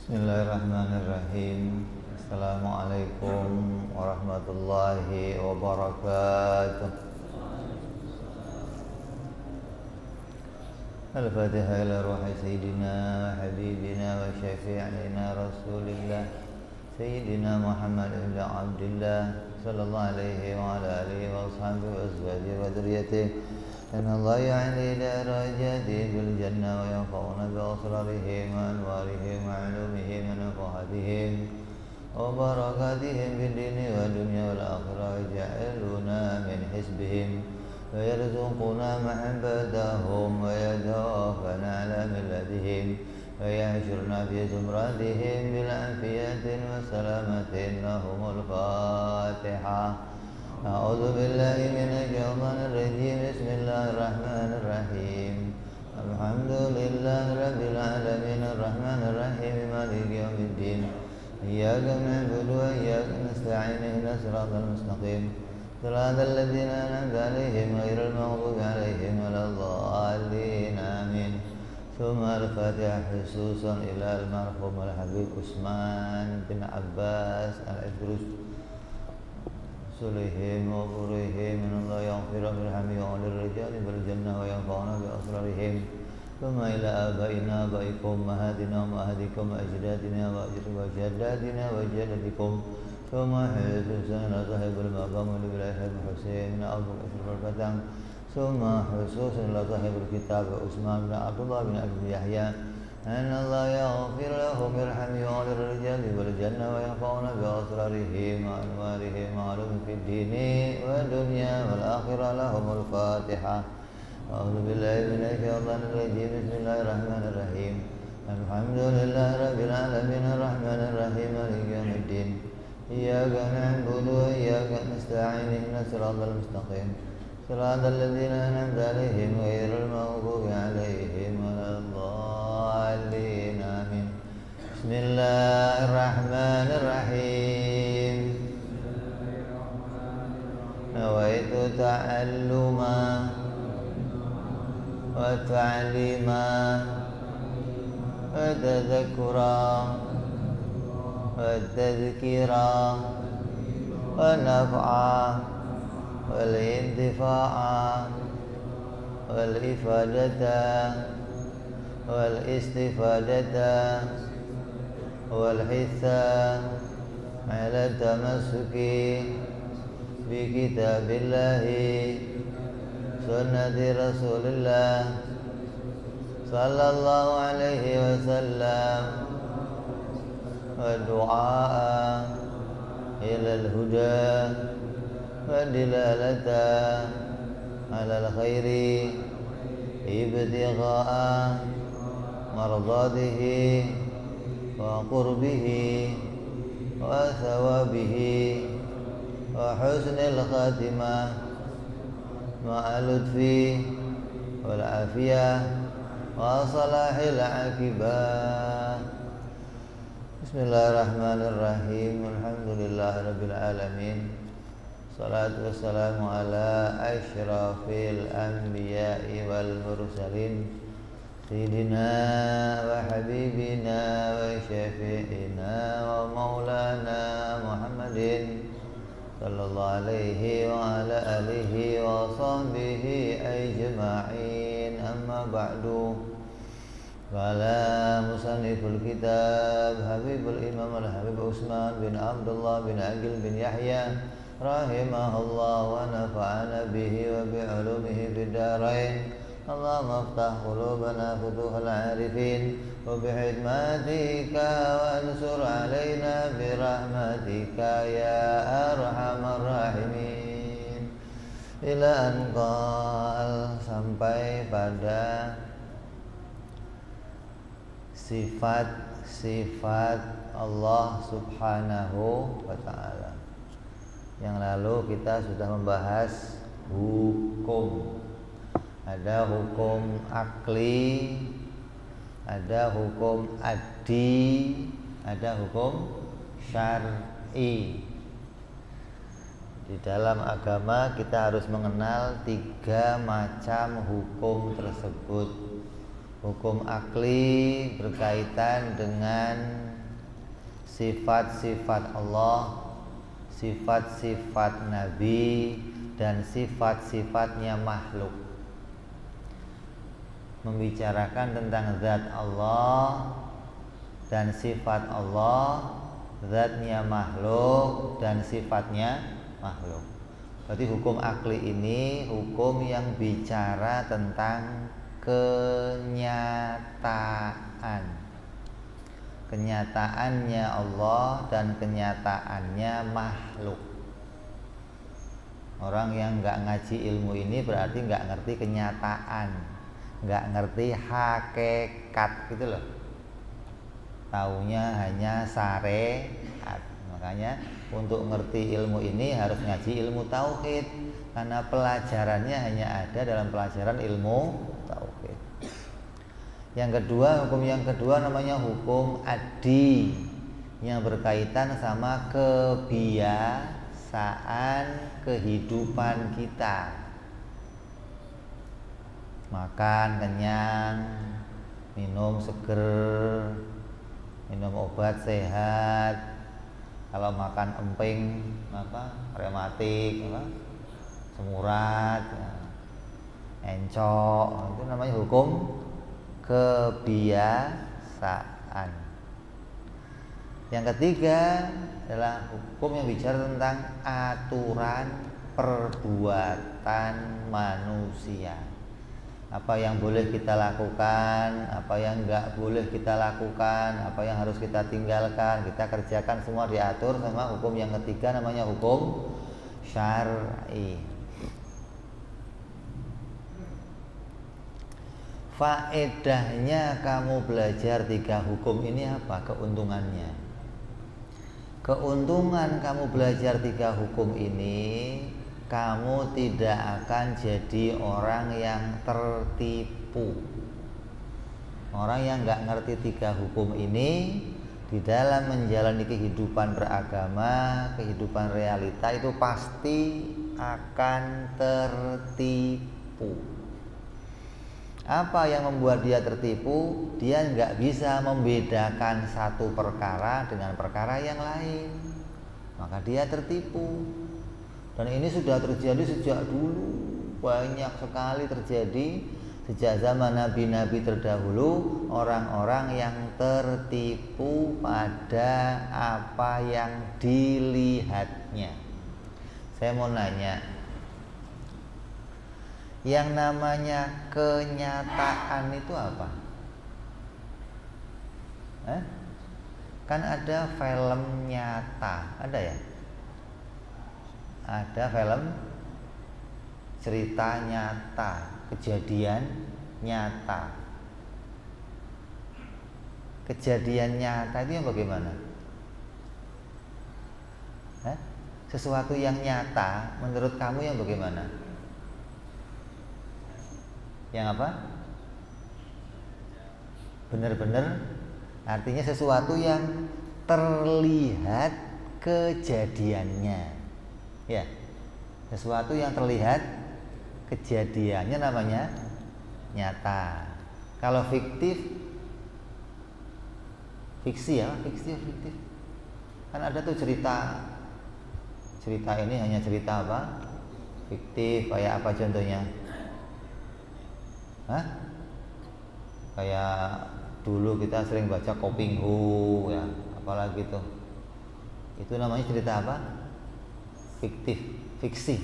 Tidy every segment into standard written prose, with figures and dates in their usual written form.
Bismillahirrahmanirrahim. Assalamualaikum warahmatullahi wabarakatuh. Al-Fatihah ila ruhi Sayyidina wa Habibina wa Syafi'ina Rasulillah Sayyidina Muhammad ibn Abdillah sallallahu alaihi wa ala alihi wa ashabihi wa azwajihi wa dhurriyyatihi. إن الله يعلي درجاته في الجنة وينفعنا بأسرارهم وأنوارهم وعلومهم ونفحاتهم وبركاتهم في الدين والدنيا والآخرة ويجعلنا من حزبهم ويرزقنا محبتهم ويتوفنا على ملتهم ويحشرنا في زمرتهم بالعافية والسلامة لهم الفاتحة. أعوذ بالله من الشيطان الرجيم. بسم الله الرحمن الرحيم. الحمد لله رب العالمين الرحمن الرحيم مالك يوم الدين. إياك نعبد وإياك نستعين اهدنا الصراط المستقيم صراط الذين أنعمت عليهم غير المغضوب عليهم ولا الضالين آمين. ثم الفاتحة خصوصا إلى المرحوم الحبيب عثمان بن عباس العبرس صلهم وبرهم من الله يغفر بالحمي وللرجال بالجنة وينفعنا بأسرارهم. ثم إلى آبائنا آبائكم أمهاتنا وأمهاتكم وأجدادنا وجداتنا وجدتكم. ثم حسوسنا صاحب المقام لولاية الحسين بن أبو أشرف الفتح. ثم حسوسنا صاحب الكتاب عثمان بن عبد الله بن أبي يحيى أن الله يغفر لهم يرحمهم وللرجال والجنة وينفعنا بأسرارهم وأنوارهم وعلوم في الدين والدنيا والآخرة لهم الفاتحة. أعوذ بالله من الشيطان الرجيم. بسم الله الرحمن الرحيم. الحمد لله رب العالمين الرحمن الرحيم مالك يوم الدين. إياك نعبد وإياك نستعين اهدنا الصراط المستقيم صراط الذين أنعمت عليهم غير المغضوب عليهم ولا الضالين آمين. بسم الله الرحمن الرحيم. نويت تعلما وتعليما وتذكرا والتذكيرا والنفعا والانتفاعا والإفادة والاستفادة والحثا على التمسك بكتاب الله سنة رسول الله صلى الله عليه وسلم والدعاء إلى الهدى والدلالة على الخير ابتغاء مرضاته وقربه وثوابه وحسن الخاتمة مع اللطف والعافية وصلاح العاقبة. بسم الله الرحمن الرحيم. الحمد لله رب العالمين. Salatu wassalamu ala asyrafil anbiya'i wal mursalin Sayyidina wa habibina wa syafi'ina wa maulana Muhammadin sallallahu alaihi wa ala alihi wa sahbihi ajma'in. Amma ba'du. Qala musanniful kitab Habibul Imam al-Habib Utsman bin Abdullah bin Aqil bin Yahya rahimahullah wa nafa'ana bihi wa bi'ulumihi fid darain. Allahumma aftah qulubana futuhal arifin wa bihikmatika wa ansur alaina birahmatika ya arhamar rahimin. Ila anqal, sampai pada sifat-sifat Allah subhanahu wa ta'ala. Yang lalu kita sudah membahas hukum. Ada hukum akli, ada hukum adi, ada hukum syar'i. Di dalam agama kita harus mengenal 3 macam hukum tersebut. Hukum akli berkaitan dengan sifat-sifat Allah, sifat-sifat Nabi, dan sifat-sifatnya makhluk. Membicarakan tentang zat Allah dan sifat Allah, zatnya makhluk dan sifatnya makhluk. Berarti hukum akli ini hukum yang bicara tentang kenyataannya Allah dan kenyataannya makhluk. Orang yang nggak ngaji ilmu ini berarti nggak ngerti kenyataan, nggak ngerti hakikat gitu loh. Taunya hanya syariat. Makanya untuk ngerti ilmu ini harus ngaji ilmu tauhid, karena pelajarannya hanya ada dalam pelajaran ilmu tauhid. Yang kedua, hukum yang kedua namanya hukum adi, yang berkaitan sama kebiasaan kehidupan kita. Makan kenyang, minum seger, minum obat sehat. Kalau makan emping rematik, semurat, encok, itu namanya hukum kebiasaan. Yang ketiga adalah hukum yang bicara tentang aturan perbuatan manusia. Apa yang boleh kita lakukan, apa yang enggak boleh kita lakukan, apa yang harus kita tinggalkan, kita kerjakan, semua diatur sama hukum yang ketiga namanya hukum syar'i. Faedahnya kamu belajar 3 hukum ini apa? Keuntungannya. Keuntungan kamu belajar 3 hukum ini, kamu tidak akan jadi orang yang tertipu. Orang yang nggak ngerti 3 hukum ini di dalam menjalani kehidupan beragama, kehidupan realita itu pasti akan tertipu. Apa yang membuat dia tertipu? Dia nggak bisa membedakan satu perkara dengan perkara yang lain, maka dia tertipu. Dan ini sudah terjadi sejak dulu, banyak sekali terjadi sejak zaman nabi-nabi terdahulu, orang-orang yang tertipu pada apa yang dilihatnya. Saya mau nanya, yang namanya kenyataan itu apa? Kan ada film nyata, ada ya? Ada film cerita nyata, kejadian nyata. Kejadian nyata itu yang bagaimana? Sesuatu yang nyata menurut kamu yang bagaimana? Yang apa? Benar-benar, artinya sesuatu yang terlihat kejadiannya. Ya, sesuatu yang terlihat kejadiannya namanya nyata. Kalau fiktif, fiksi ya, fiktif. Kan ada tuh cerita ini hanya cerita apa? Fiktif, kayak apa contohnya? Kayak dulu kita sering baca Kopinghu ya, apalagi tuh. Itu namanya cerita apa? Fiktif, fiksi.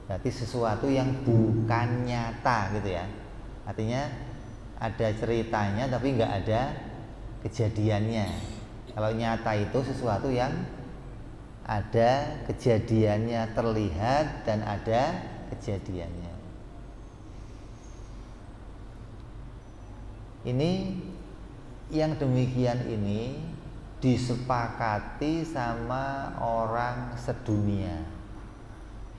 Berarti sesuatu yang bukan nyata gitu ya. Artinya ada ceritanya tapi nggak ada kejadiannya. Kalau nyata itu sesuatu yang ada kejadiannya, terlihat dan ada kejadiannya. Ini yang demikian ini disepakati sama orang sedunia,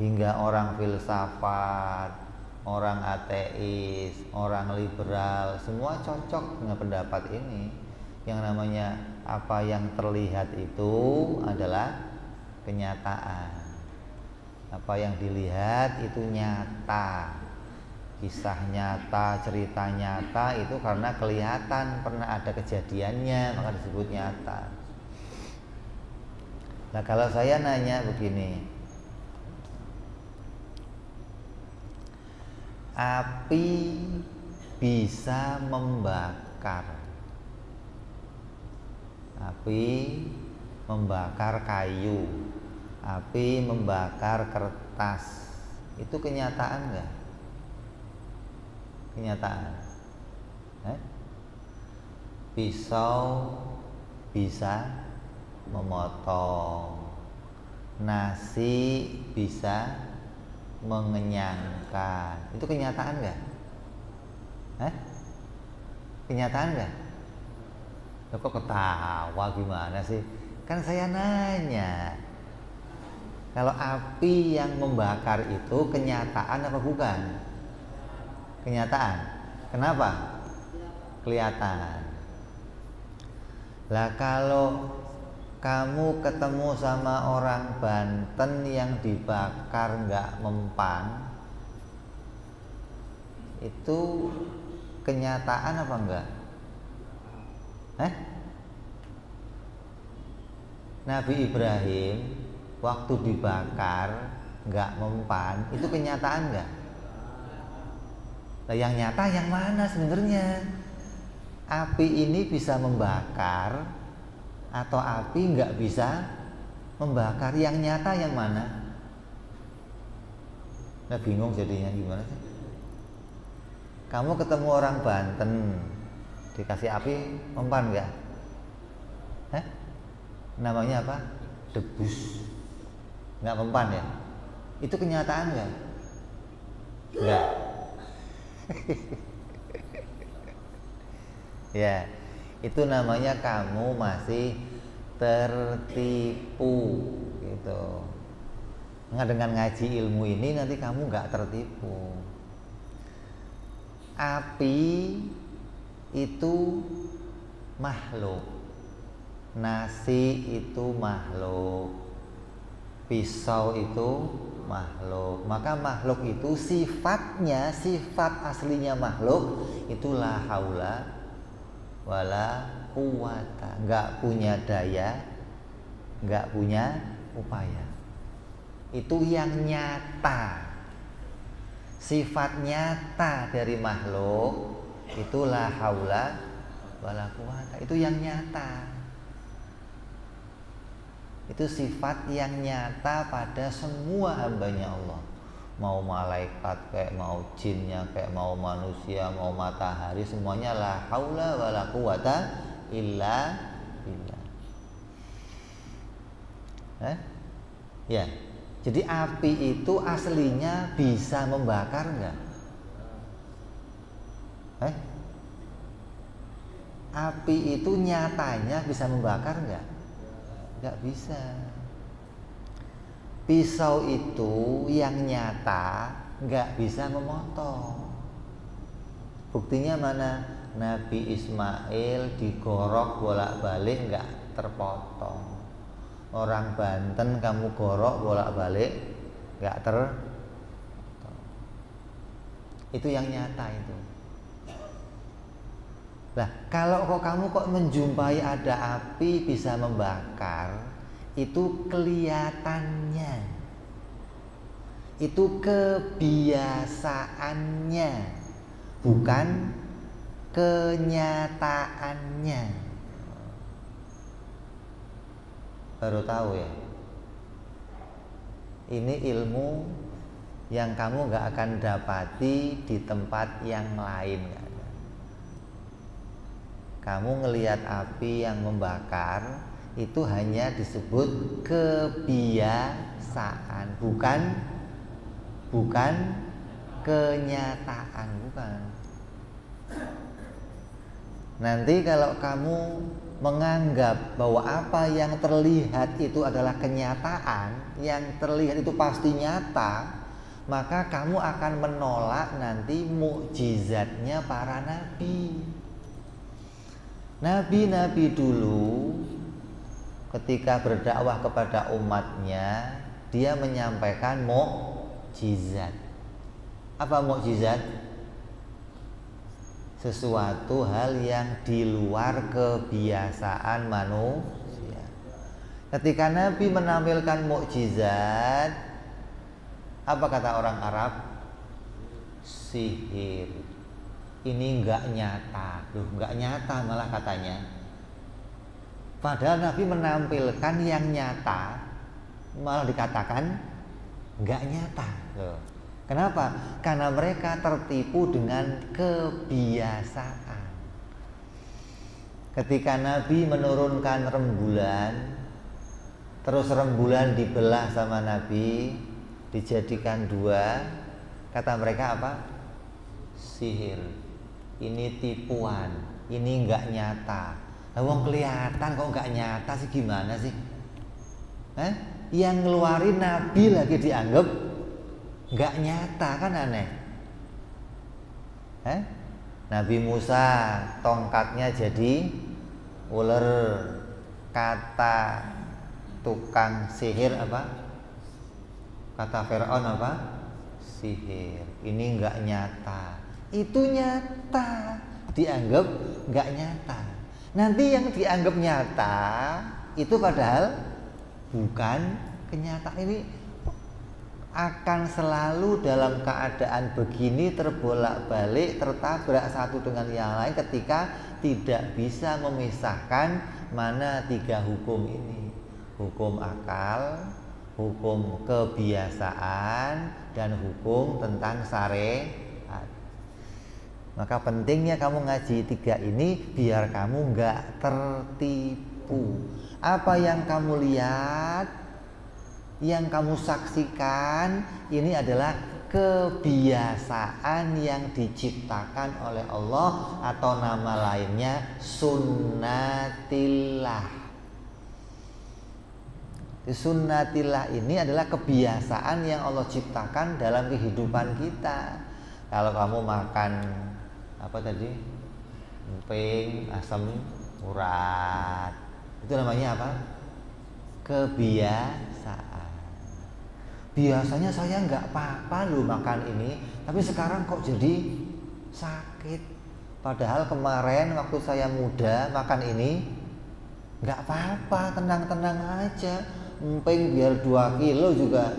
hingga orang filsafat, orang ateis, orang liberal, semua cocok dengan pendapat ini. Yang namanya apa yang terlihat itu adalah kenyataan. Apa yang dilihat itu nyata. kisah nyata, cerita nyata itu karena kelihatan pernah ada kejadiannya, maka disebut nyata. Nah, kalau saya nanya begini, api bisa membakar, api membakar kayu, api membakar kertas, itu kenyataan nggak? Kenyataan. Pisau bisa memotong, nasi bisa mengenyangkan, itu kenyataan nggak? Kenyataan nggak? Kok ketawa gimana sih? Kan saya nanya, kalau api yang membakar itu kenyataan apa bukan? Kenyataan. Kenapa? Kelihatan. Lah kalau kamu ketemu sama orang Banten yang dibakar nggak mempan, itu kenyataan apa enggak? Nabi Ibrahim waktu dibakar nggak mempan, itu kenyataan nggak? Nah, yang nyata yang mana sebenarnya? Api ini bisa membakar atau api nggak bisa membakar? Yang nyata yang mana? Nah, bingung jadinya gimana sih? Kamu ketemu orang Banten, dikasih api mempan nggak? Namanya apa? Debus, nggak mempan ya? Itu kenyataan nggak? Nggak. Ya, itu namanya kamu masih tertipu gitu. Nah, dengan ngaji ilmu ini nanti kamu nggak tertipu. Api itu makhluk, nasi itu makhluk, pisau itu makhluk. Maka makhluk itu sifatnya, sifat aslinya makhluk itu la haula wala quwata, nggak punya daya, nggak punya upaya. Itu yang nyata, sifat nyata dari makhluk itu la haula wala quwata, itu yang nyata. Itu sifat yang nyata pada semua hambanya Allah. Mau malaikat, kayak mau jinnya, kayak mau manusia, mau matahari, semuanya la haula wala quwata illa billah. Ya, jadi api itu aslinya bisa membakar enggak? Api itu nyatanya bisa membakar enggak? Enggak bisa. Pisau itu yang nyata nggak bisa memotong. Buktinya mana? Nabi Ismail digorok bolak-balik nggak terpotong. Orang Banten kamu gorok bolak-balik nggak terpotong. Itu yang nyata itu. Nah, kalau kamu menjumpai ada api bisa membakar, itu kelihatannya, itu kebiasaannya, bukan kenyataannya. Baru tahu ya, ini ilmu yang kamu gak akan dapati di tempat yang lain. Kamu ngelihat api yang membakar itu hanya disebut kebiasaan, bukan kenyataan, bukan. Nanti kalau kamu menganggap bahwa apa yang terlihat itu adalah kenyataan, yang terlihat itu pasti nyata, maka kamu akan menolak nanti mukjizatnya para nabi. Nabi-nabi dulu ketika berdakwah kepada umatnya, dia menyampaikan mukjizat. Apa mukjizat? sesuatu hal yang di luar kebiasaan manusia. Ketika Nabi menampilkan mukjizat, apa kata orang Arab? Sihir. Ini enggak nyata. Loh, enggak nyata malah katanya. Padahal Nabi menampilkan yang nyata, malah dikatakan enggak nyata. Loh. Kenapa? Karena mereka tertipu dengan kebiasaan. Ketika Nabi menurunkan rembulan, terus rembulan dibelah sama Nabi, dijadikan dua, kata mereka apa? Sihir. Ini tipuan, ini enggak nyata. Wong kelihatan kok enggak nyata sih, gimana sih? Yang ngeluarin Nabi lagi dianggap nggak nyata, kan aneh. Nabi Musa tongkatnya jadi ular, kata tukang sihir apa? Kata Fir'aun apa? Sihir. Ini nggak nyata. Itu nyata, dianggap nggak nyata. Nanti yang dianggap nyata itu padahal bukan kenyataan. Ini akan selalu dalam keadaan begini, terbolak-balik, tertabrak satu dengan yang lain ketika tidak bisa memisahkan mana tiga hukum ini. Hukum akal, hukum kebiasaan, dan hukum tentang syariat. Maka pentingnya kamu ngaji tiga ini biar kamu nggak tertipu. Apa yang kamu lihat, yang kamu saksikan ini adalah kebiasaan yang diciptakan oleh Allah, atau nama lainnya sunnatillah. Sunnatillah ini adalah kebiasaan yang Allah ciptakan dalam kehidupan kita. Kalau kamu makan apa tadi? Emping, asam urat, itu namanya apa? Kebiasaan. Biasanya saya nggak apa-apa loh makan ini, tapi sekarang kok jadi sakit. Padahal kemarin waktu saya muda makan ini nggak apa-apa, tenang-tenang aja. Emping biar 2 kilo juga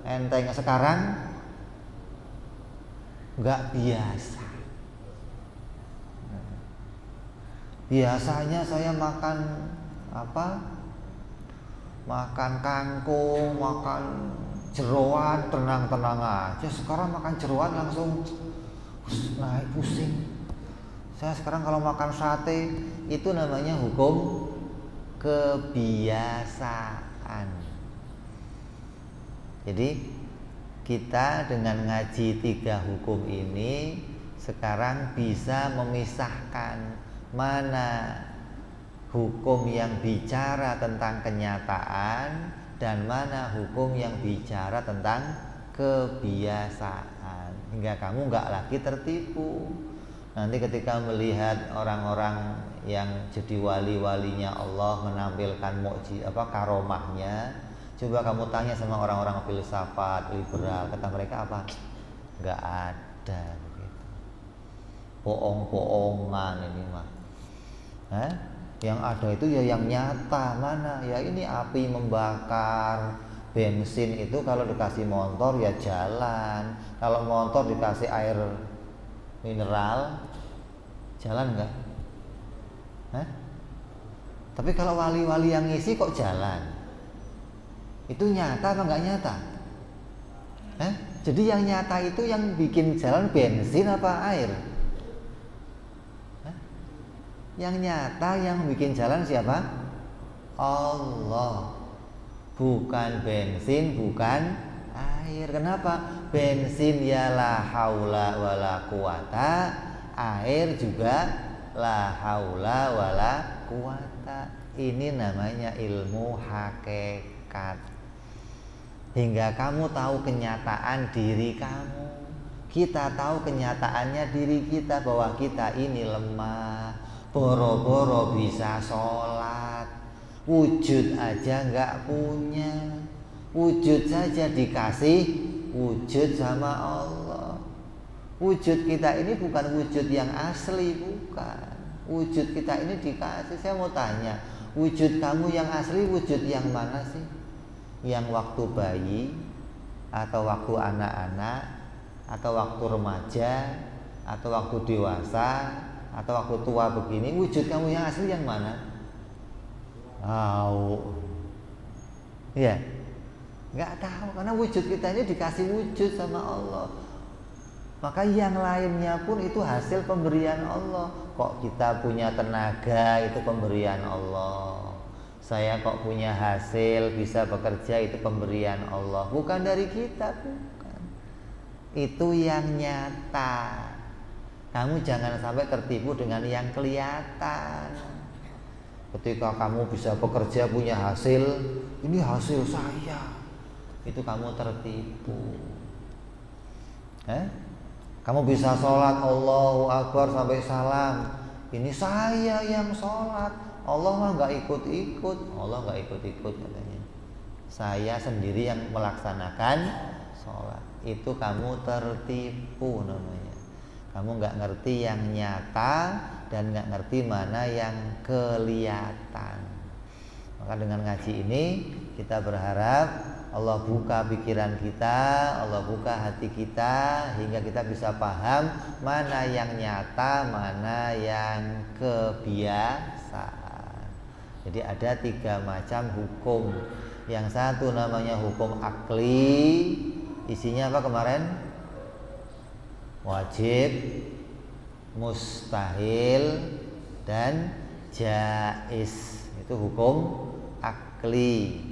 enteng. Sekarang nggak biasa. Biasanya saya makan apa? Makan kangkung, makan jeroan, tenang-tenang aja. Sekarang makan jeroan langsung naik pusing. Saya sekarang kalau makan sate, itu namanya hukum kebiasaan. Jadi kita dengan ngaji 3 hukum ini sekarang bisa memisahkan mana hukum yang bicara tentang kenyataan dan mana hukum yang bicara tentang kebiasaan, hingga kamu nggak lagi tertipu. Nanti ketika melihat orang-orang yang jadi wali-walinya Allah menampilkan mukjizat karomahnya, coba kamu tanya sama orang-orang filsafat liberal, kata mereka apa? Nggak ada, gitu. Bohong-bohongan ini mah. Yang ada itu ya yang nyata. Mana? Ya ini api membakar, bensin itu kalau dikasih motor ya jalan. Kalau motor dikasih air mineral, jalan nggak? Tapi kalau wali-wali yang ngisi kok jalan? Itu nyata apa nggak nyata? Jadi yang nyata itu yang bikin jalan bensin apa air? Yang nyata yang bikin jalan siapa? Allah. Bukan bensin, bukan air. Kenapa? Bensin ya la haula wala quwata, air juga la haula wala quwata. Ini namanya ilmu hakikat. Hingga kamu tahu kenyataan diri kamu. Kita tahu kenyataannya diri kita bahwa kita ini lemah. Boro-boro bisa sholat, wujud aja nggak punya, wujud saja dikasih wujud sama Allah. Wujud kita ini bukan wujud yang asli, bukan. Wujud kita ini dikasih. Saya mau tanya, wujud kamu yang asli wujud yang mana sih? Yang waktu bayi, atau waktu anak-anak, atau waktu remaja, atau waktu dewasa, atau waktu tua begini? Wujud kamu yang asli yang mana? Ya, nggak tahu, karena wujud kita ini dikasih wujud sama Allah. Maka yang lainnya pun itu hasil pemberian Allah. Kok kita punya tenaga, itu pemberian Allah. Saya kok punya hasil, bisa bekerja, itu pemberian Allah. Bukan dari kita, bukan. Itu yang nyata. Kamu jangan sampai tertipu dengan yang kelihatan. Ketika kamu bisa bekerja, punya hasil, ini hasil saya, itu kamu tertipu. Kamu bisa sholat Allahu Akbar sampai salam, ini saya yang sholat, Allah mah nggak ikut-ikut. Allah nggak ikut-ikut katanya, saya sendiri yang melaksanakan sholat. Itu kamu tertipu namanya. Kamu nggak ngerti yang nyata dan nggak ngerti mana yang kelihatan. Maka dengan ngaji ini kita berharap Allah buka pikiran kita, Allah buka hati kita, hingga kita bisa paham mana yang nyata, mana yang kebiasaan. Jadi ada 3 macam hukum. Yang satu namanya hukum akli, isinya apa kemarin? Wajib, mustahil, dan jaiz. Itu hukum akli.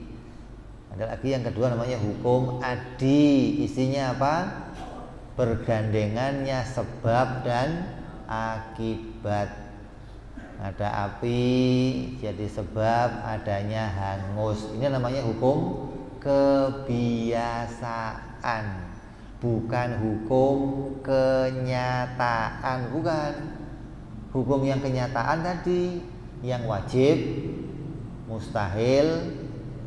Ada lagi yang kedua namanya hukum adi, isinya apa? Bergandengannya sebab dan akibat. Ada api jadi sebab adanya hangus. Ini namanya hukum kebiasaan, bukan hukum kenyataan. Bukan. Hukum yang kenyataan tadi, yang wajib, mustahil,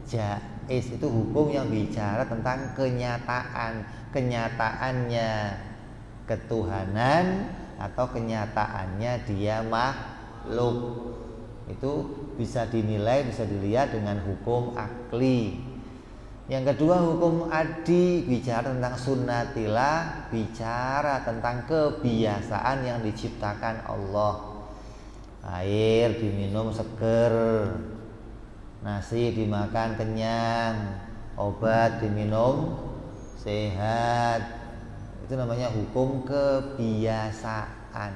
jaiz, itu hukum yang bicara tentang kenyataan. Kenyataannya ketuhanan atau kenyataannya dia makhluk. Itu bisa dinilai, bisa dilihat dengan hukum akli. Yang kedua hukum adi, bicara tentang sunnatillah, bicara tentang kebiasaan yang diciptakan Allah. Air diminum seger, nasi dimakan kenyang, obat diminum sehat. Itu namanya hukum kebiasaan.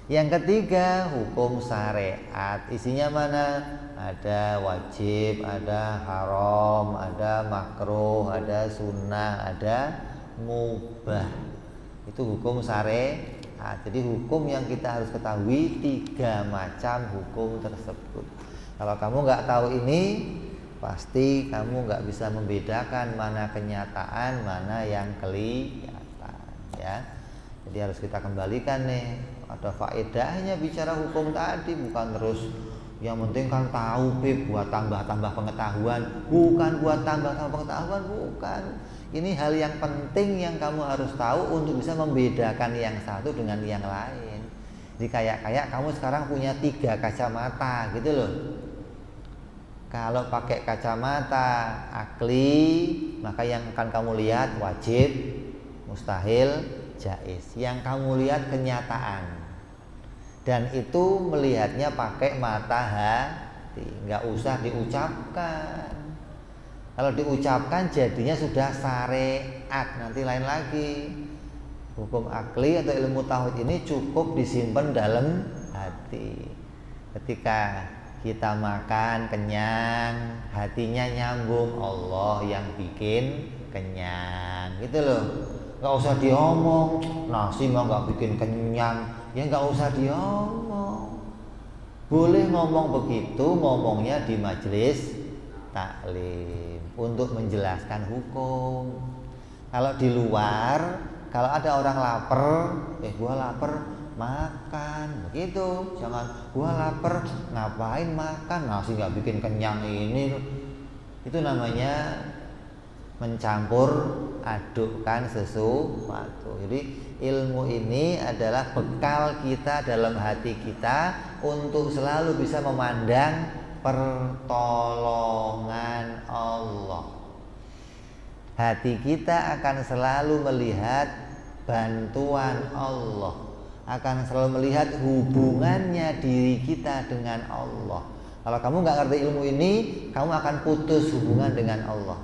Yang ketiga hukum syariat, isinya mana? Ada wajib, ada haram, ada makruh, ada sunnah, ada mubah. Itu hukum syariat. Jadi hukum yang kita harus ketahui 3 macam hukum tersebut. Kalau kamu nggak tahu ini, pasti kamu nggak bisa membedakan mana kenyataan, mana yang kelihatan, ya. Jadi harus kita kembalikan nih, ada faedahnya bicara hukum tadi, bukan terus yang penting kan tahu buat tambah-tambah pengetahuan, bukan buat tambah-tambah pengetahuan, bukan. Ini hal yang penting yang kamu harus tahu untuk bisa membedakan yang satu dengan yang lain. Jadi kayak kamu sekarang punya 3 kacamata gitu loh. Kalau pakai kacamata akli, maka yang akan kamu lihat wajib, mustahil, jaiz. Yang kamu lihat kenyataan. Dan itu melihatnya pakai mata hati, nggak usah diucapkan. Kalau diucapkan jadinya sudah syariat, nanti lain lagi. Hukum akli atau ilmu tauhid ini cukup disimpan dalam hati. Ketika kita makan kenyang, hatinya nyambung, Allah yang bikin kenyang, gitu loh. Nggak usah diomong, nasi mah nggak bikin kenyang, ya nggak usah diomong. Boleh ngomong begitu, ngomongnya di majelis taklim untuk menjelaskan hukum. Kalau di luar, kalau ada orang lapar, gua lapar, makan, begitu. Jangan gua lapar, ngapain makan, nasi nggak bikin kenyang ini. Itu namanya mencampur adukkan sesuatu. Jadi ilmu ini adalah bekal kita dalam hati kita untuk selalu bisa memandang pertolongan Allah. Hati kita akan selalu melihat bantuan Allah, akan selalu melihat hubungannya diri kita dengan Allah. Kalau kamu nggak ngerti ilmu ini, kamu akan putus hubungan dengan Allah.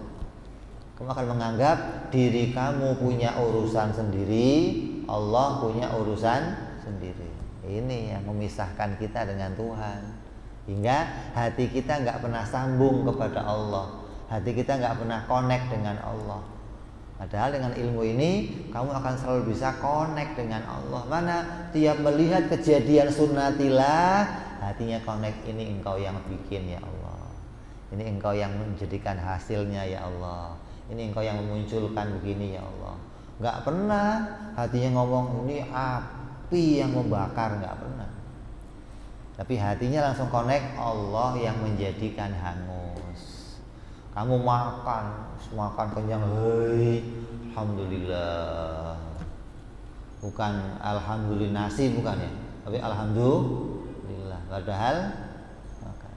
Kamu akan menganggap diri kamu punya urusan sendiri, Allah punya urusan sendiri. Ini yang memisahkan kita dengan Tuhan, hingga hati kita nggak pernah sambung kepada Allah. Hati kita nggak pernah connect dengan Allah. Padahal dengan ilmu ini kamu akan selalu bisa connect dengan Allah. Mana tiap melihat kejadian sunnatillah, hatinya connect, ini engkau yang bikin ya Allah. Ini engkau yang menjadikan hasilnya ya Allah. Ini engkau yang memunculkan begini ya Allah. Nggak pernah hatinya ngomong ini api yang membakar, nggak pernah. Tapi hatinya langsung connect, Allah yang menjadikan hangus. Kamu makan kenyang, hei, alhamdulillah. Bukan alhamdulillah nasi, bukan ya, tapi alhamdulillah. Padahal makan.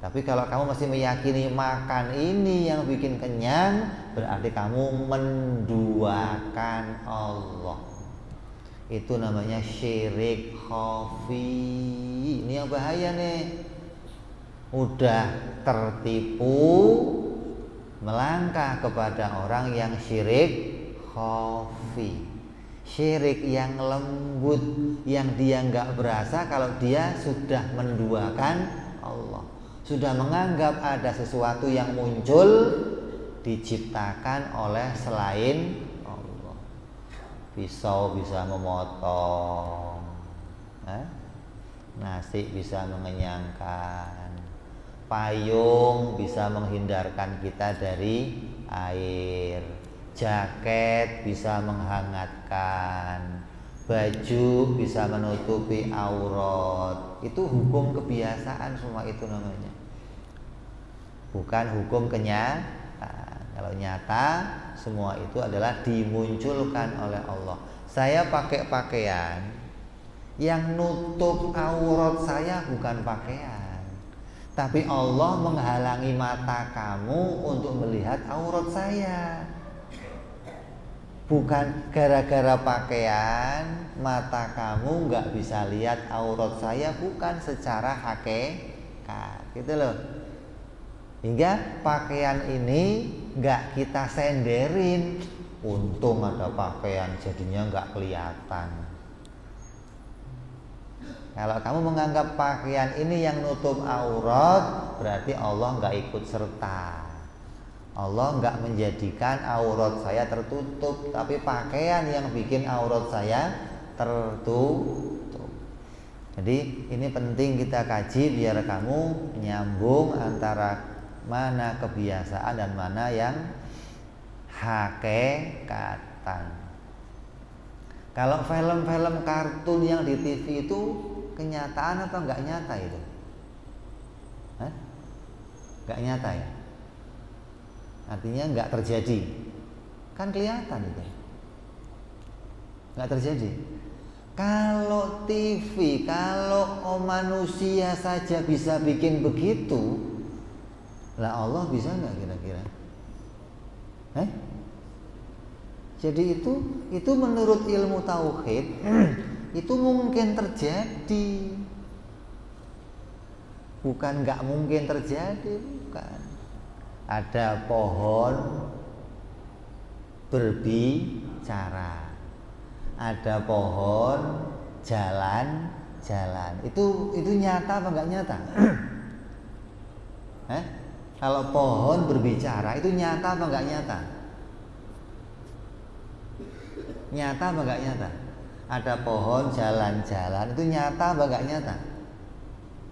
Tapi kalau kamu masih meyakini makan ini yang bikin kenyang, berarti kamu menduakan Allah. Itu namanya syirik khafi. Ini yang bahaya nih. Udah tertipu melangkah kepada orang yang syirik khafi, syirik yang lembut, yang dia nggak berasa kalau dia sudah menduakan Allah, sudah menganggap ada sesuatu yang muncul diciptakan oleh selain Allah. Pisau bisa memotong, nasi bisa mengenyangkan, payung bisa menghindarkan kita dari air, jaket bisa menghangatkan, baju bisa menutupi aurat. Itu hukum kebiasaan semua itu namanya, bukan hukum kenyataan. Kalau nyata semua itu adalah dimunculkan oleh Allah. Saya pakai pakaian yang nutup aurat saya bukan pakaian, tapi Allah menghalangi mata kamu untuk melihat aurat saya. Bukan gara-gara pakaian mata kamu nggak bisa lihat aurat saya, bukan secara hakikat, gitu loh. Hingga pakaian ini nggak kita senderin. Untung ada pakaian jadinya nggak kelihatan. Kalau kamu menganggap pakaian ini yang nutup aurat, berarti Allah nggak ikut serta. Allah nggak menjadikan aurat saya tertutup, tapi pakaian yang bikin aurat saya tertutup. Jadi ini penting kita kaji biar kamu nyambung antara mana kebiasaan dan mana yang hakikatan. Kalau film-film kartun yang di TV itu kenyataan apa nggak nyata itu? Nggak nyata ya? Artinya nggak terjadi. Kan kelihatan itu. Nggak terjadi. Kalau TV, kalau manusia saja bisa bikin begitu, lah Allah bisa nggak kira-kira? Jadi itu menurut ilmu tauhid itu mungkin terjadi, bukan nggak mungkin terjadi, bukan. Ada pohon berbicara, ada pohon jalan-jalan. Itu nyata apa nggak nyata? Kalau pohon berbicara itu nyata apa nggak nyata? Nyata apa nggak nyata? Ada pohon jalan-jalan itu nyata apa nggak nyata?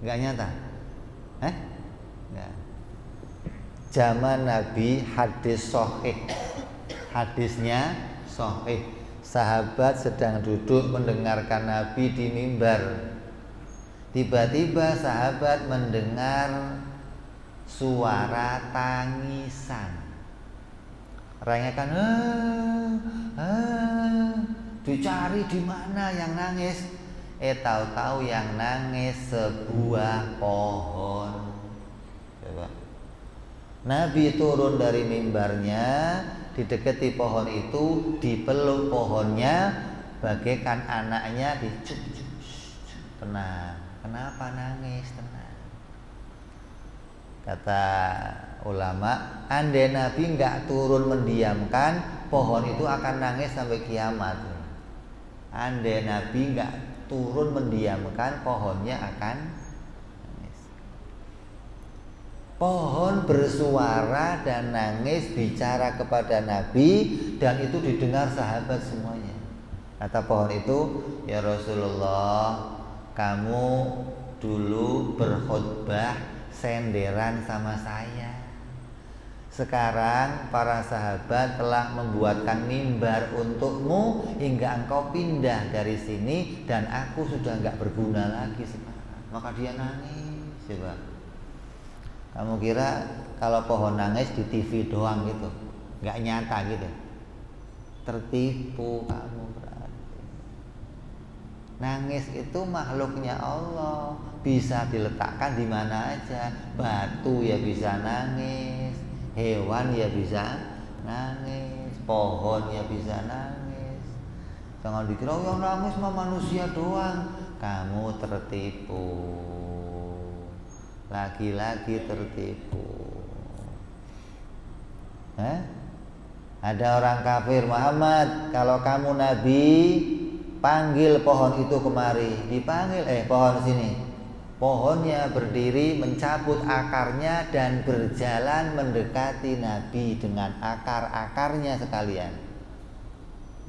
Nggak nyata? Nggak. Zaman Nabi hadis sahih, hadisnya sahih. Sahabat sedang duduk mendengarkan Nabi di mimbar. Tiba-tiba sahabat mendengar suara tangisan, Kerengekan, dicari di mana yang nangis. Tahu-tahu yang nangis sebuah pohon. Coba. Nabi turun dari mimbarnya, didekati pohon itu, dipeluk pohonnya, bagaikan anaknya, dicup-cup. Tenang, kenapa nangis? Tenang. Kata ulama, andai Nabi nggak turun mendiamkan, pohon itu akan nangis sampai kiamat. Andai Nabi nggak turun mendiamkan, pohonnya akan nangis. Pohon bersuara dan nangis bicara kepada Nabi, dan itu didengar sahabat semuanya. Kata pohon itu, ya Rasulullah, kamu dulu berkhutbah senderan sama saya. Sekarang para sahabat telah membuatkan mimbar untukmu hingga engkau pindah dari sini, dan aku sudah nggak berguna lagi sekarang. Maka dia nangis. Coba, kamu kira kalau pohon nangis di TV doang gitu, nggak nyata gitu? Tertipu kamu berarti. Nangis itu makhluknya Allah, bisa diletakkan di mana aja. Batu ya bisa nangis, hewan ya bisa nangis, pohon ya bisa nangis. Jangan dikira yang nangis mah manusia doang. Kamu tertipu, lagi-lagi tertipu. Ada orang kafir, Muhammad, kalau kamu nabi, panggil pohon itu kemari. Dipanggil, pohon sini. Pohonnya berdiri, mencabut akarnya dan berjalan mendekati Nabi dengan akar-akarnya sekalian.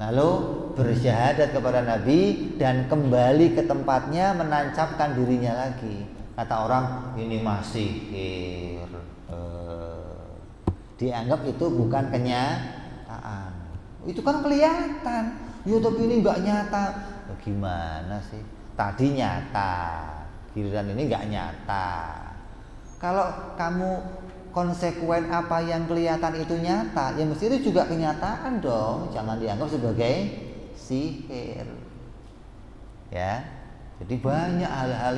Lalu bersyahadat kepada Nabi dan kembali ke tempatnya, menancapkan dirinya lagi. Kata orang, ini masih sihir. Dianggap itu bukan kenyataan. Itu kan kelihatan. Ya tapi ini nggak nyata. Gimana sih? Tadi nyata, giliran ini nggak nyata. Kalau kamu konsekuen apa yang kelihatan itu nyata, ya mesti itu juga kenyataan dong. Jangan dianggap sebagai sihir. Ya, jadi banyak hal-hal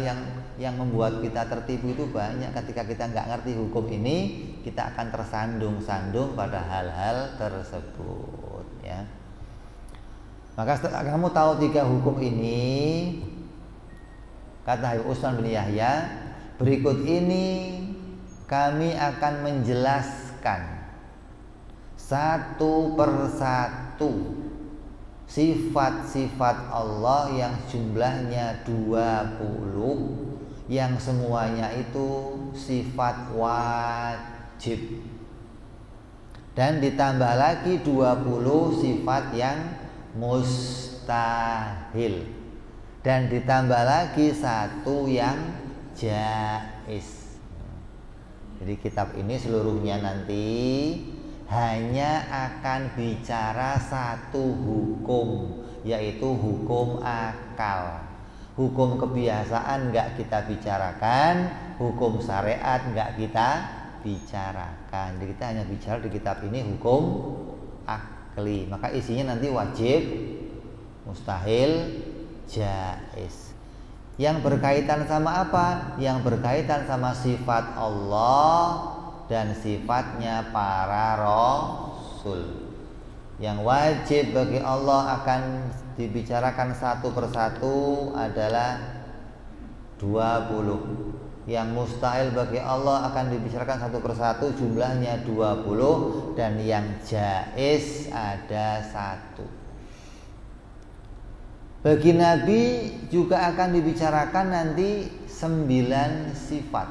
yang membuat kita tertipu itu banyak. Ketika kita nggak ngerti hukum ini, kita akan tersandung-sandung pada hal-hal tersebut. Ya. Maka setelah kamu tahu 3 hukum ini, kata Habib Utsman bin Yahya, berikut ini kami akan menjelaskan satu persatu sifat-sifat Allah yang jumlahnya 20, yang semuanya itu sifat wajib, dan ditambah lagi 20 sifat yang mustahil, dan ditambah lagi 1 yang jaiz. Jadi kitab ini seluruhnya nanti hanya akan bicara 1 hukum, yaitu hukum akal. Hukum kebiasaan nggak kita bicarakan, hukum syariat nggak kita bicarakan. Jadi kita hanya bicara di kitab ini hukum akli. Maka isinya nanti wajib, mustahil, jaiz. Yang berkaitan sama apa? Yang berkaitan sama sifat Allah dan sifatnya para rasul. Yang wajib bagi Allah akan dibicarakan satu persatu adalah 20. Yang mustahil bagi Allah akan dibicarakan satu persatu, jumlahnya 20, dan yang jaiz ada 1. Bagi Nabi juga akan dibicarakan nanti 9 sifat.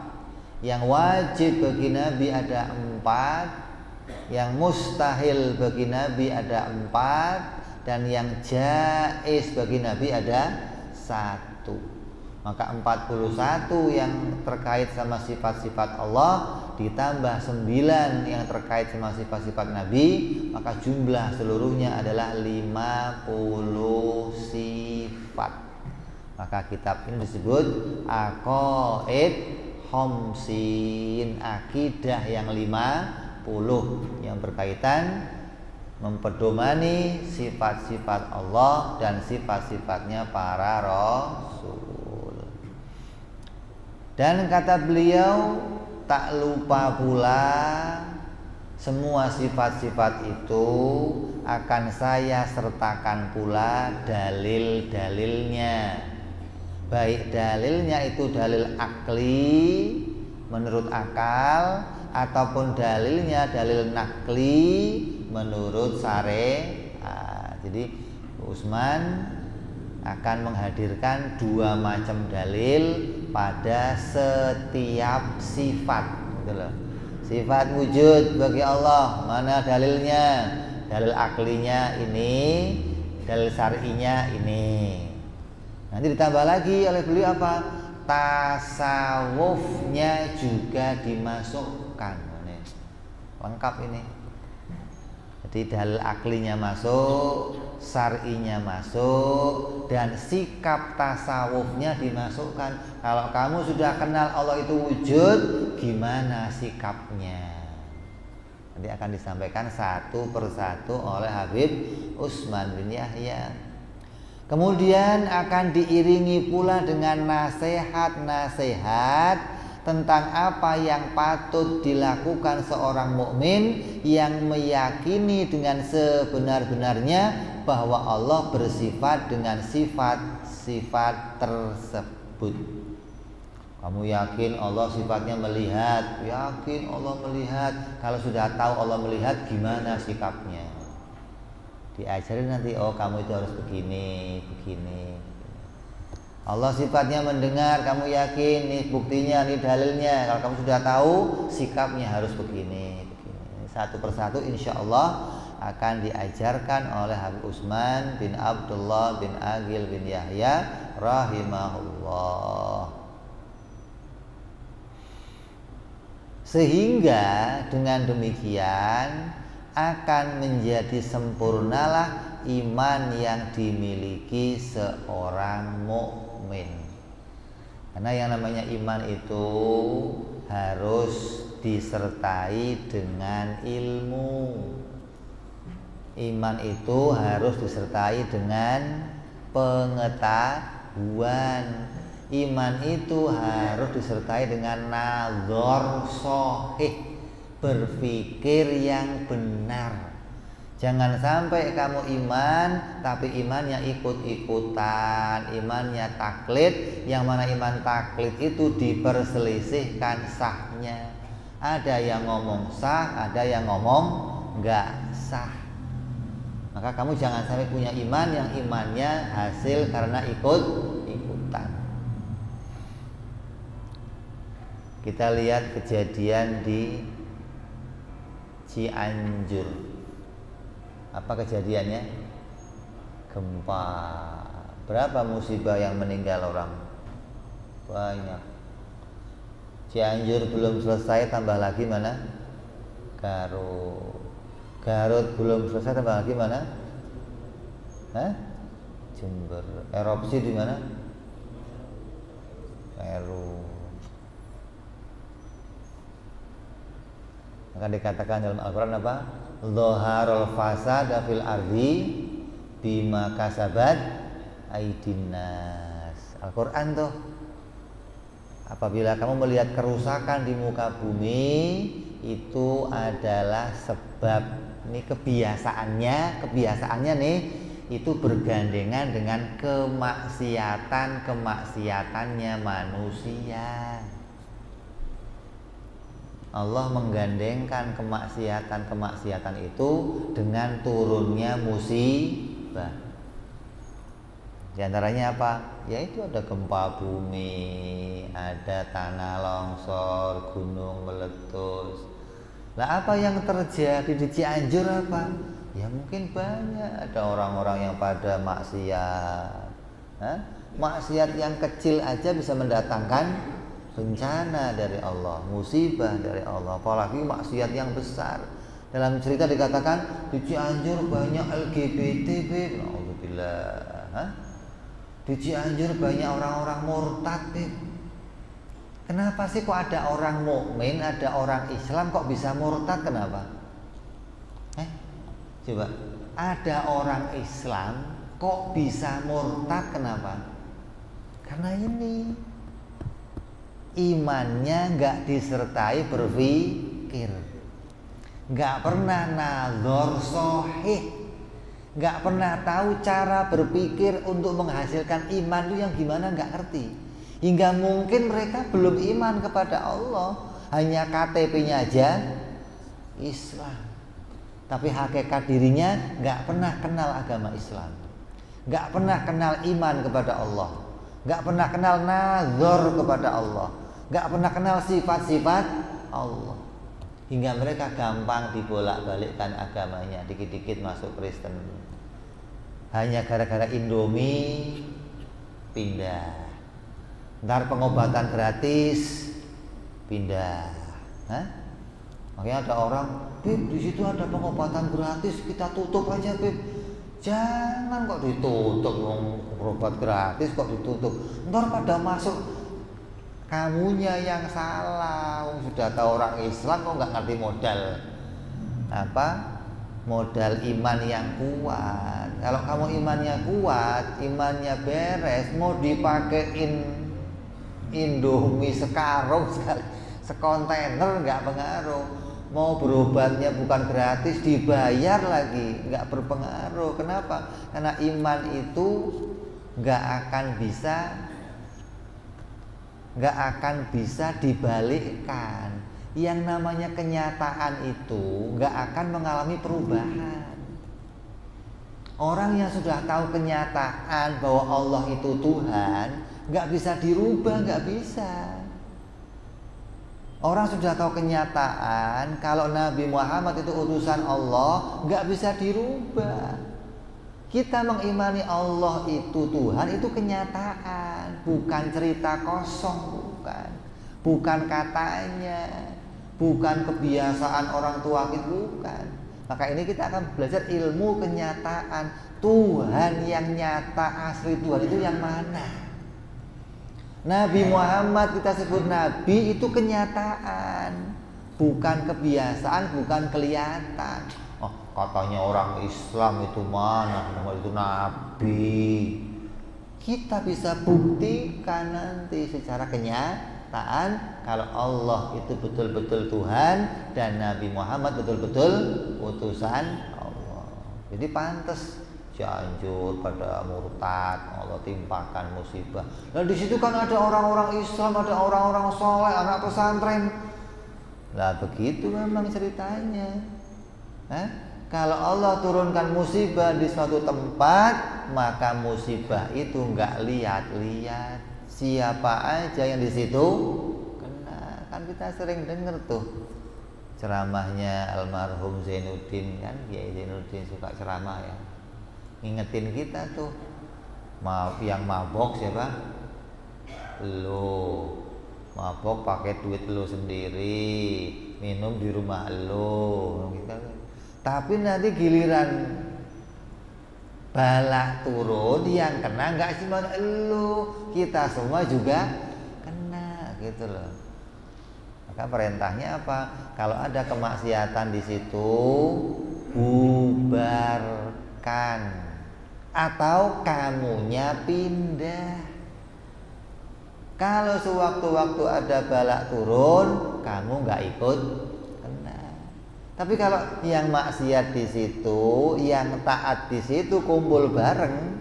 Yang wajib bagi Nabi ada 4, yang mustahil bagi Nabi ada 4, dan yang jaiz bagi Nabi ada 1. Maka 41 yang terkait sama sifat-sifat Allah ditambah 9 yang terkait sama sifat-sifat Nabi, maka jumlah seluruhnya adalah 50 sifat. Maka kitab ini disebut Aqaid Khamsin, akidah yang 50 yang berkaitan mempedomani sifat-sifat Allah dan sifat-sifatnya para rasul. Dan kata beliau, tak lupa pula semua sifat-sifat itu akan saya sertakan pula dalil-dalilnya. Baik dalilnya itu dalil akli menurut akal, ataupun dalilnya dalil nakli menurut syariat. Jadi Utsman akan menghadirkan dua macam dalil pada setiap sifat, gitu loh. Sifat wujud bagi Allah, mana dalilnya? Dalil aklinya ini, dalil syar'inya ini. Nanti ditambah lagi oleh beliau apa? Tasawufnya juga dimasukkan. Lengkap ini. Jadi dalil aklinya masuk, syar'inya masuk, dan sikap tasawufnya dimasukkan. Kalau kamu sudah kenal Allah itu wujud, gimana sikapnya? Nanti akan disampaikan satu persatu oleh Habib Utsman bin Yahya. Kemudian akan diiringi pula dengan nasihat-nasihat tentang apa yang patut dilakukan seorang mukmin yang meyakini dengan sebenar-benarnya bahwa Allah bersifat dengan sifat-sifat tersebut. Kamu yakin Allah sifatnya melihat? Yakin Allah melihat. Kalau sudah tahu Allah melihat, gimana sikapnya? Diajarin nanti, oh kamu itu harus begini, begini. Allah sifatnya mendengar, kamu yakin, nih buktinya, nih dalilnya. Kalau kamu sudah tahu, sikapnya harus begini, begini. Satu persatu insya Allah akan diajarkan oleh Habib Utsman bin Abdullah bin Aqil bin Yahya rahimahullah. Sehingga dengan demikian akan menjadi sempurnalah iman yang dimiliki seorang mukmin. Karena yang namanya iman itu harus disertai dengan ilmu. Iman itu harus disertai dengan pengetahuan. Iman itu harus disertai dengan nazar shahih, berpikir yang benar. Jangan sampai kamu iman tapi imannya ikut-ikutan, imannya taklid, yang mana iman taklid itu diperselisihkan sahnya. Ada yang ngomong sah, ada yang ngomong enggak sah. Maka kamu jangan sampai punya iman yang imannya hasil karena ikut-ikutan. Kita lihat kejadian di Cianjur. Apa kejadiannya? Gempa. Berapa musibah yang meninggal orang? Banyak. Cianjur belum selesai, tambah lagi mana? Garut. Garut belum selesai, tambah lagi mana? Jember. Erupsi di mana? Peru. Maka dikatakan dalam Al-Quran apa? Dhaharul fasada fil ardi bima kasabat aydin nas. Al-Quran tuh, apabila kamu melihat kerusakan di muka bumi, itu adalah sebab, ini kebiasaannya nih, itu bergandengan dengan kemaksiatannya manusia. Allah menggandengkan kemaksiatan itu dengan turunnya musibah. Di antaranya apa? Yaitu ada gempa bumi, ada tanah longsor, gunung meletus. Lah apa yang terjadi di Cianjur apa? Ya mungkin banyak ada orang-orang yang pada maksiat. Maksiat yang kecil aja bisa mendatangkan bencana dari Allah, musibah dari Allah, apalagi maksiat yang besar. Dalam cerita dikatakan di Cianjur banyak LGBT, alhamdulillah. Di Cianjur banyak orang-orang murtad. Kenapa sih kok ada orang mukmin, ada orang Islam kok bisa murtad? Kenapa? Coba, ada orang Islam kok bisa murtad, kenapa? Karena ini imannya nggak disertai berpikir, nggak pernah nazar sahih, nggak pernah tahu cara berpikir untuk menghasilkan iman itu yang gimana, nggak ngerti. Hingga mungkin mereka belum iman kepada Allah, hanya KTP-nya aja Islam, tapi hakikat dirinya nggak pernah kenal agama Islam, nggak pernah kenal iman kepada Allah, nggak pernah kenal nazar kepada Allah, nggak pernah kenal sifat-sifat Allah. Hingga mereka gampang dibolak-balikkan agamanya, dikit-dikit masuk Kristen. Hanya gara-gara Indomie pindah. Ntar pengobatan gratis pindah. Hah? Makanya ada orang, Bib, di situ ada pengobatan gratis, kita tutup aja, Bib. Jangan kok ditutup, obat gratis kok ditutup. Ntar pada masuk. Kamunya yang salah, sudah tahu orang Islam kok nggak ngerti modal apa? Modal iman yang kuat. Kalau kamu imannya kuat, imannya beres, mau dipakein Indomie sekarung sekali, sekontainer nggak pengaruh. Mau berobatnya bukan gratis, dibayar lagi, nggak berpengaruh. Kenapa? Karena iman itu nggak akan bisa dibalikkan. Yang namanya kenyataan itu nggak akan mengalami perubahan. Orang yang sudah tahu kenyataan bahwa Allah itu Tuhan, nggak bisa dirubah, nggak bisa. Orang sudah tahu kenyataan kalau Nabi Muhammad itu utusan Allah, nggak bisa dirubah. Kita mengimani Allah itu Tuhan, itu kenyataan, bukan cerita kosong, bukan katanya, bukan kebiasaan orang tua kita, bukan. Maka ini kita akan belajar ilmu kenyataan. Tuhan yang nyata, asli Tuhan itu yang mana? Nabi Muhammad kita sebut Nabi itu kenyataan, bukan kebiasaan, bukan kelihatan. Oh, katanya orang Islam itu mana? Itu Nabi. Kita bisa buktikan nanti secara kenyataan kalau Allah itu betul-betul Tuhan dan Nabi Muhammad betul-betul utusan Allah. Jadi pantas Cianjur pada murtad, Allah timpakan musibah. Nah di situ kan ada orang-orang Islam, ada orang-orang soleh, anak pesantren. Lah begitu memang ceritanya. Kalau Allah turunkan musibah di suatu tempat, maka musibah itu nggak lihat-lihat. Siapa aja yang di situ kena. Kan kita sering dengar tuh ceramahnya almarhum Zainuddin, kan Kiai Zainuddin suka ceramah ya. Ngingetin kita tuh, yang mabok siapa? Lo mabok pakai duit lo sendiri, minum di rumah lo, gitu. Tapi nanti giliran balak turun, yang kena nggak cuma lo, kita semua juga kena, gitu loh. Maka perintahnya apa? Kalau ada kemaksiatan di situ, bubarkan atau kamunya pindah. Kalau sewaktu-waktu ada balak turun, kamu nggak ikut kena. Tapi kalau yang maksiat di situ, yang taat di situ kumpul bareng,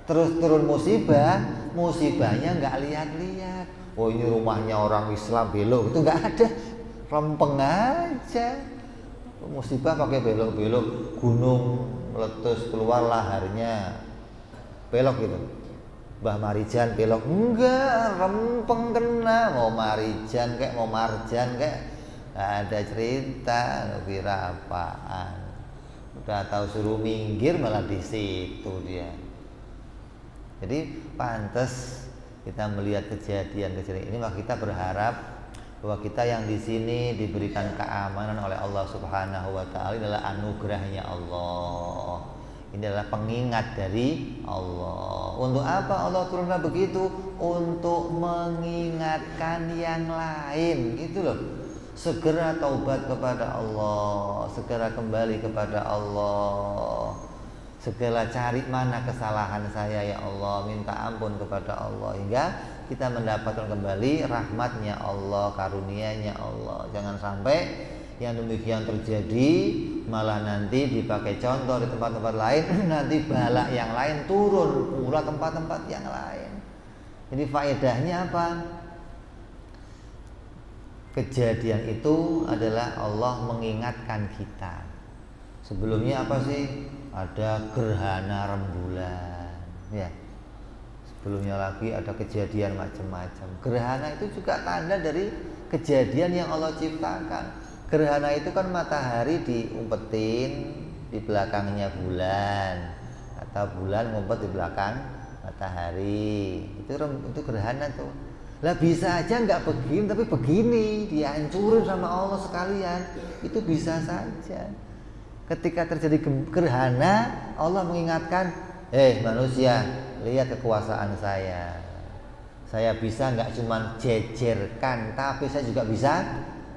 terus turun musibah, musibahnya nggak lihat-lihat. Oh ini rumahnya orang Islam belok, itu nggak ada, rempeng aja. Musibah pakai belok-belok, gunung meletus keluar laharnya, belok gitu. Mbah Marijan belok, enggak, rempeng kena. Mau Marijan kayak mau Marjan kayak, ada cerita, kira apaan. Udah tahu suruh minggir malah di situ dia. Jadi pantas kita melihat kejadian-kejadian ini, maka kita berharap bahwa kita yang di sini diberikan keamanan oleh Allah Subhanahu wa taala adalah anugerahnya Allah. Ini adalah pengingat dari Allah. Untuk apa Allah turunkan begitu? Untuk mengingatkan yang lain, gitu loh. segera taubat kepada Allah, segera kembali kepada Allah, segera cari mana kesalahan saya ya Allah, minta ampun kepada Allah, hingga kita mendapatkan kembali rahmatnya Allah, karunia-Nya Allah. Jangan sampai yang demikian terjadi, malah nanti dipakai contoh di tempat-tempat lain, nanti bala yang lain turun pula tempat-tempat yang lain. Jadi faedahnya apa? Kejadian itu adalah Allah mengingatkan kita. Sebelumnya apa sih? Ada gerhana rembulan, ya. Sebelumnya lagi ada kejadian macam-macam. Gerhana itu juga tanda dari kejadian yang Allah ciptakan. Gerhana itu kan matahari diumpetin di belakangnya bulan, atau bulan ngumpet di belakang matahari. Itu gerhana tuh. Lah bisa aja nggak begini, tapi begini dihancurin sama Allah sekalian. Itu bisa saja. Ketika terjadi gerhana, Allah mengingatkan, manusia, lihat kekuasaan saya. Saya bisa nggak cuma jejerkan, tapi saya juga bisa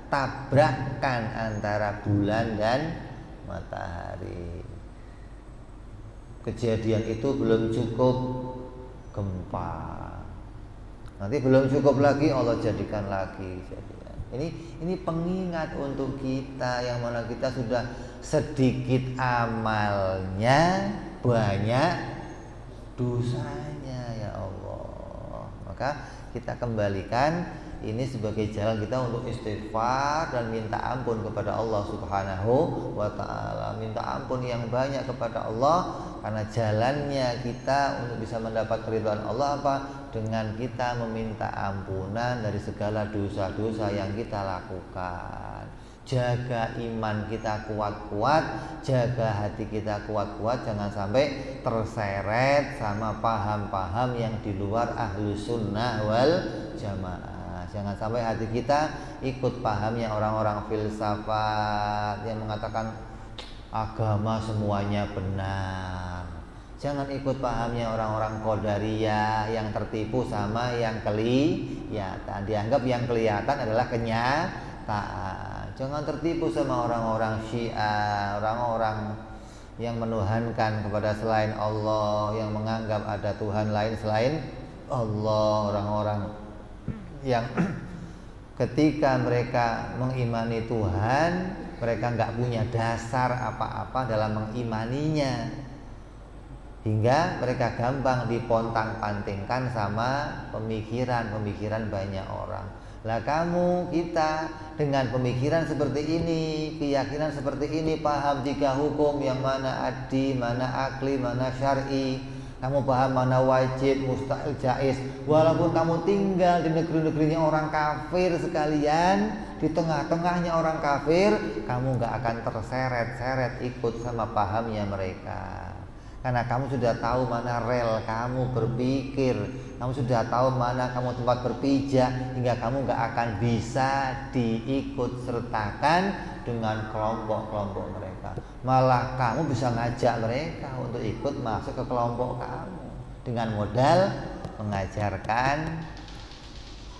tabrakkan antara bulan dan matahari. Kejadian itu belum cukup, gempa. Nanti belum cukup lagi, Allah jadikan lagi. Ini pengingat untuk kita, yang mana kita sudah sedikit amalnya, banyak dosanya ya Allah. Maka kita kembalikan ini sebagai jalan kita untuk istighfar dan minta ampun kepada Allah Subhanahu wa ta'ala. Minta ampun yang banyak kepada Allah, karena jalannya kita untuk bisa mendapat keridhaan Allah apa? Dengan kita meminta ampunan dari segala dosa-dosa yang kita lakukan. Jaga iman kita kuat-kuat, jaga hati kita kuat-kuat, jangan sampai terseret sama paham-paham yang di luar ahlus sunnah wal jamaah. Jangan sampai hati kita ikut pahamnya orang-orang filsafat yang mengatakan agama semuanya benar. Jangan ikut pahamnya orang-orang qadariyah yang tertipu sama yang kelihatan. Dianggap yang kelihatan adalah kenyataan. Jangan tertipu sama orang-orang Syiah, orang-orang yang menuhankan kepada selain Allah, yang menganggap ada Tuhan lain selain Allah, orang-orang yang ketika mereka mengimani Tuhan, mereka nggak punya dasar apa-apa dalam mengimaninya, hingga mereka gampang dipontang-pantingkan sama pemikiran-pemikiran banyak orang. Lah kamu, kita dengan pemikiran seperti ini, keyakinan seperti ini, paham 3 hukum, yang mana adi, mana akli, mana syar'i, kamu paham mana wajib, mustahil, jaiz, walaupun kamu tinggal di negeri-negerinya orang kafir sekalian, di tengah-tengahnya orang kafir, kamu gak akan terseret-seret ikut sama pahamnya mereka. Karena kamu sudah tahu mana rel kamu berpikir, kamu sudah tahu mana kamu tempat berpijak, hingga kamu gak akan bisa diikut sertakan dengan kelompok-kelompok mereka. Malah kamu bisa ngajak mereka untuk ikut masuk ke kelompok kamu dengan modal mengajarkan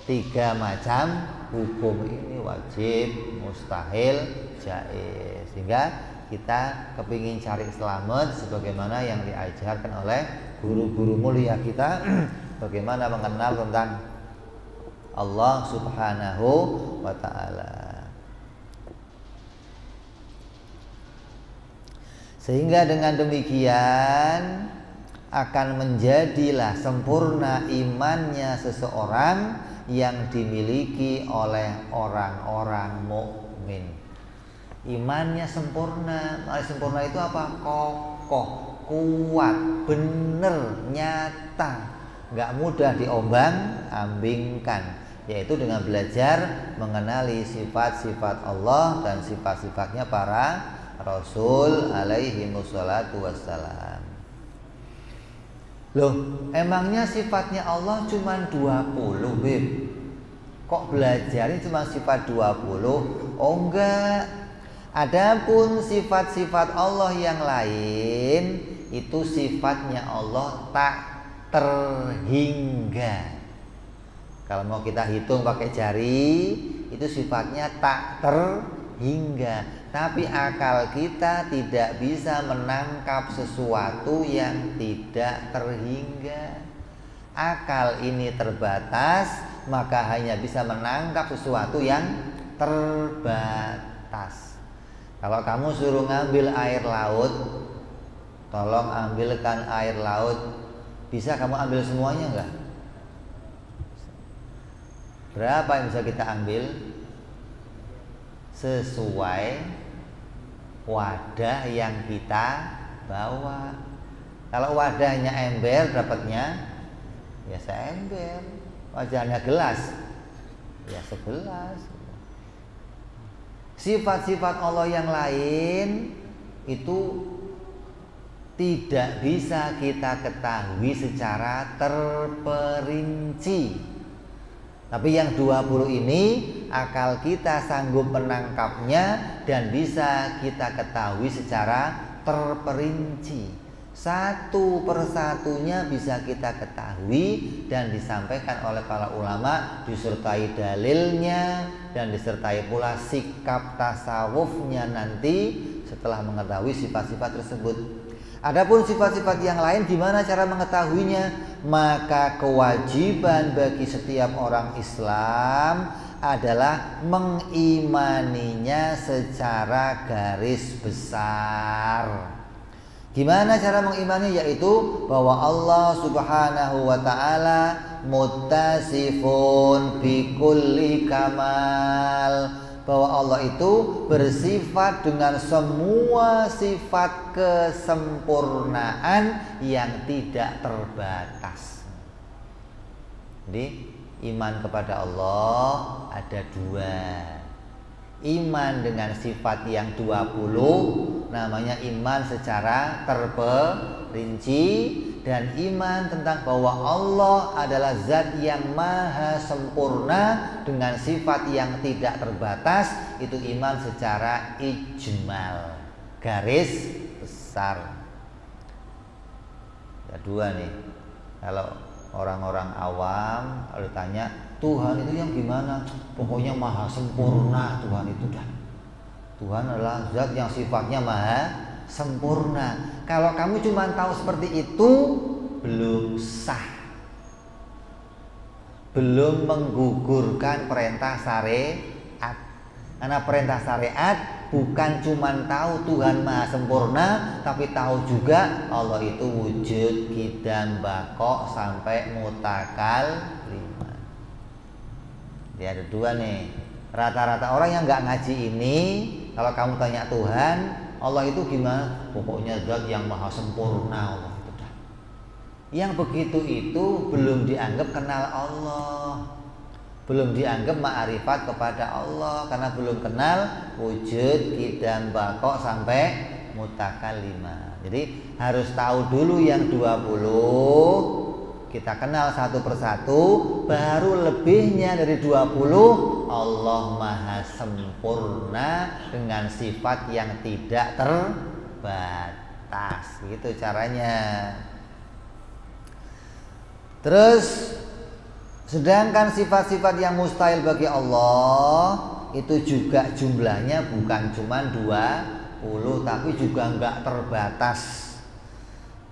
3 macam hukum ini, wajib, mustahil, jaiz, sehingga kita kepingin cari selamat sebagaimana yang diajarkan oleh guru-guru mulia kita, bagaimana mengenal tentang Allah Subhanahu wa ta'ala. Sehingga dengan demikian akan menjadilah sempurna imannya seseorang yang dimiliki oleh orang-orang mukmin. Imannya sempurna. Sempurna itu apa? Kokoh, kuat, bener, nyata, gak mudah diombang-ambingkan, yaitu dengan belajar mengenali sifat-sifat Allah dan sifat-sifatnya para Rasul alaihi wassalatu wassalam. Loh, emangnya sifatnya Allah cuma 20, Beb? Kok belajarnya cuma sifat 20? Oh enggak. Adapun sifat-sifat Allah yang lain, itu sifatnya Allah tak terhingga. Kalau mau kita hitung pakai jari, itu sifatnya tak terhingga. Tapi akal kita tidak bisa menangkap sesuatu yang tidak terhingga. Akal ini terbatas, maka hanya bisa menangkap sesuatu yang terbatas. Kalau kamu suruh ngambil air laut, tolong ambilkan air laut, bisa kamu ambil semuanya enggak? Berapa yang bisa kita ambil? Sesuai wadah yang kita bawa. Kalau wadahnya ember, dapatnya ya seember. Wadahnya gelas, ya segelas. Sifat-sifat Allah yang lain itu tidak bisa kita ketahui secara terperinci. Tapi yang 20 ini akal kita sanggup menangkapnya dan bisa kita ketahui secara terperinci. Satu persatunya bisa kita ketahui dan disampaikan oleh para ulama, disertai dalilnya dan disertai pula sikap tasawufnya nanti setelah mengetahui sifat-sifat tersebut. Adapun sifat-sifat yang lain gimana cara mengetahuinya? Maka kewajiban bagi setiap orang Islam adalah mengimaninya secara garis besar. Gimana cara mengimani? Yaitu bahwa Allah Subhanahu wa ta'ala muttasifun bikulli kamal, bahwa Allah itu bersifat dengan semua sifat kesempurnaan yang tidak terbatas. Jadi iman kepada Allah ada dua. Iman dengan sifat yang 20 namanya iman secara terperinci, dan iman tentang bahwa Allah adalah zat yang maha sempurna dengan sifat yang tidak terbatas, itu iman secara ijmal, garis besar. Ada dua nih. Kalau orang-orang awam kalau ditanya Tuhan itu yang gimana? Pokoknya maha sempurna Tuhan itu dah. Tuhan adalah zat yang sifatnya maha sempurna. Kalau kamu cuma tahu seperti itu, belum sah, belum menggugurkan perintah syariat. Karena perintah syariat bukan cuma tahu Tuhan maha sempurna, tapi tahu juga Allah itu wujud, qidam, baqo sampai mutakal lima. Dia ada dua nih. Rata-rata orang yang nggak ngaji ini, kalau kamu tanya Tuhan, Allah itu gimana? Pokoknya zat yang maha sempurna Allah itu dah. Yang begitu itu belum dianggap kenal Allah, belum dianggap ma'rifat kepada Allah, karena belum kenal wujud, qidam, baqo sampai mutakallimah. Jadi harus tahu dulu yang 20, kita kenal satu persatu, baru lebihnya dari 20 Allah maha sempurna dengan sifat yang tidak terbatas. Gitu caranya. Terus sedangkan sifat-sifat yang mustahil bagi Allah itu juga jumlahnya bukan cuma 20, tapi juga enggak terbatas.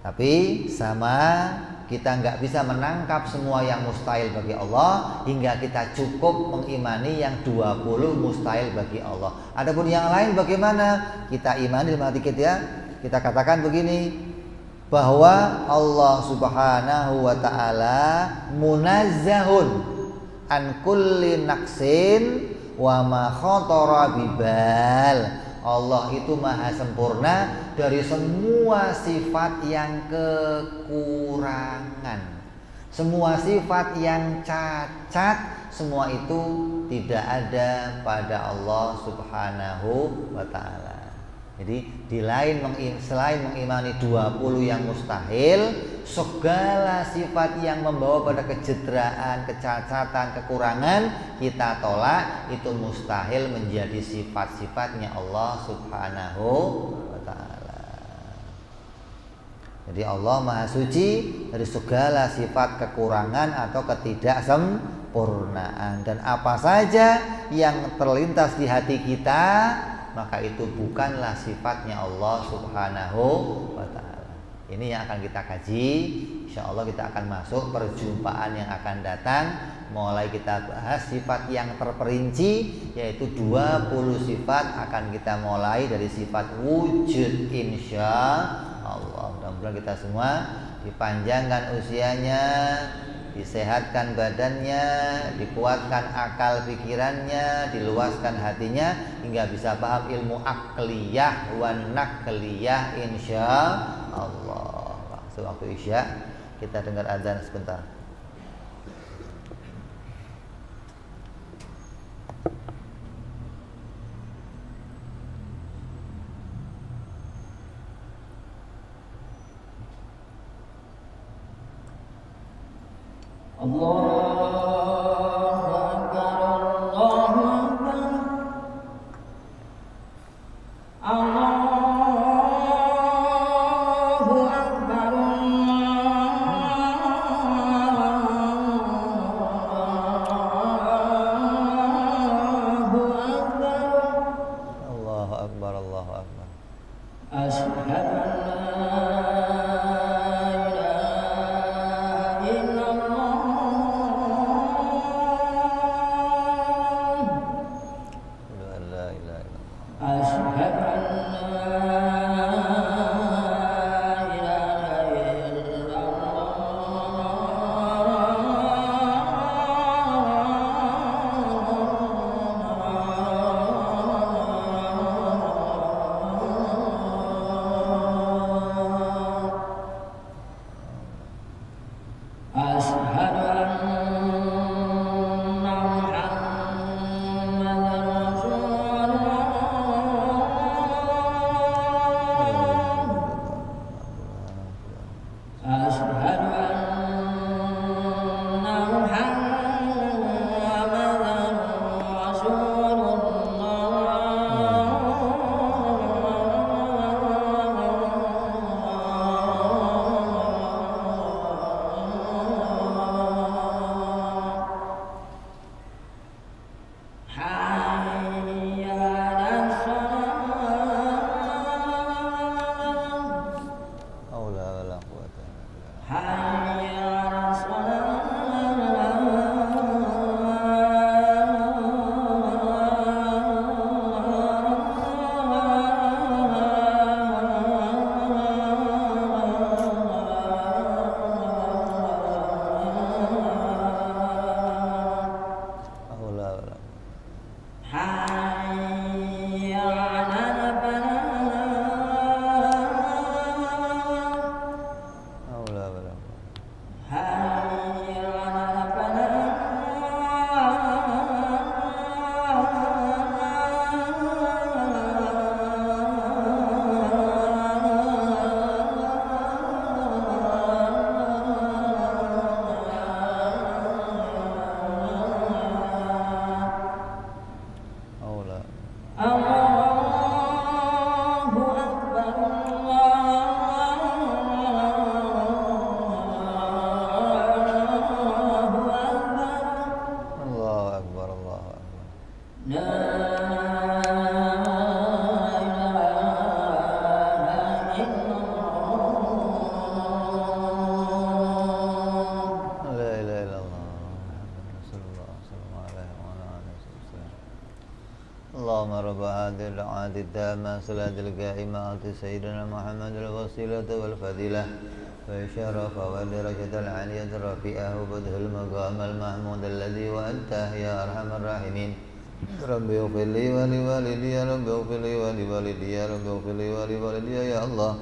Tapi sama, kita nggak bisa menangkap semua yang mustahil bagi Allah hingga kita cukup mengimani yang 20 mustahil bagi Allah. Adapun yang lain bagaimana? Kita imani dalam hati kita katakan begini, bahwa Allah Subhanahu wa ta'ala munazzahun an kulli naqsin wa ma khatara bibal. Allah itu maha sempurna dari semua sifat yang kekurangan, semua sifat yang cacat, semua itu tidak ada pada Allah Subhanahu wa ta'ala. Jadi selain mengimani 20 yang mustahil, segala sifat yang membawa pada kecederaan, kecacatan, kekurangan kita tolak. Itu mustahil menjadi sifat-sifatnya Allah Subhanahu wa ta'ala. Jadi Allah maha suci dari segala sifat kekurangan atau ketidaksempurnaan. penyempurnaan. Dan apa saja yang terlintas di hati kita, maka itu bukanlah sifatnya Allah Subhanahu wa ta'ala. Ini yang akan kita kaji. Insya Allah kita akan masuk perjumpaan yang akan datang. Mulai kita bahas sifat yang terperinci, yaitu 20 sifat. Akan kita mulai dari sifat wujud, insya Allah. Mudah-mudahan kita semua dipanjangkan usianya, disehatkan badannya, dikuatkan akal pikirannya, diluaskan hatinya, hingga bisa paham ilmu akliyah wa nakliyah, insya Allah. Waktu isya kita dengar adzan sebentar. صلاة القائمة على سيدنا محمد الوسيلة والفضيلة والشرف والدرجة العالية الرفيعة وبده المقام المحمود الذي وأنته يا أرحم الراحمين. رب اغفر لي ولوالدي، رب اغفر لي ولوالدي، رب اغفر لي ولوالدي يا الله.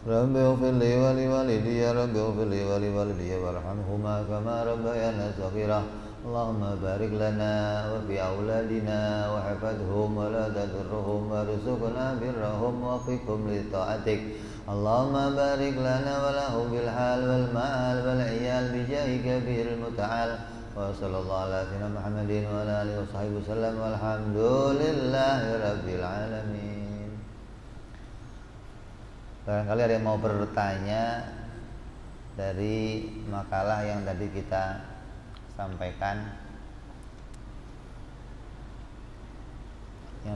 رب اغفر لي ولوالدي، رب اغفر لي ولوالدي وارحمهما كما ربيانا صغيرا. اللهم بارك لنا وفي أولادنا وحفظهم ولا تضرهم وارزقنا برهم ووفقهم لطاعتك. اللهم بارك لنا ولهم بالحال والمال والعيال بجاه كبير المتعال. وصلى الله على سيدنا محمد وعلى آله وصحبه وسلم والحمد لله رب العالمين. Barangkali ada yang mau bertanya dari makalah yang tadi kita sampaikan.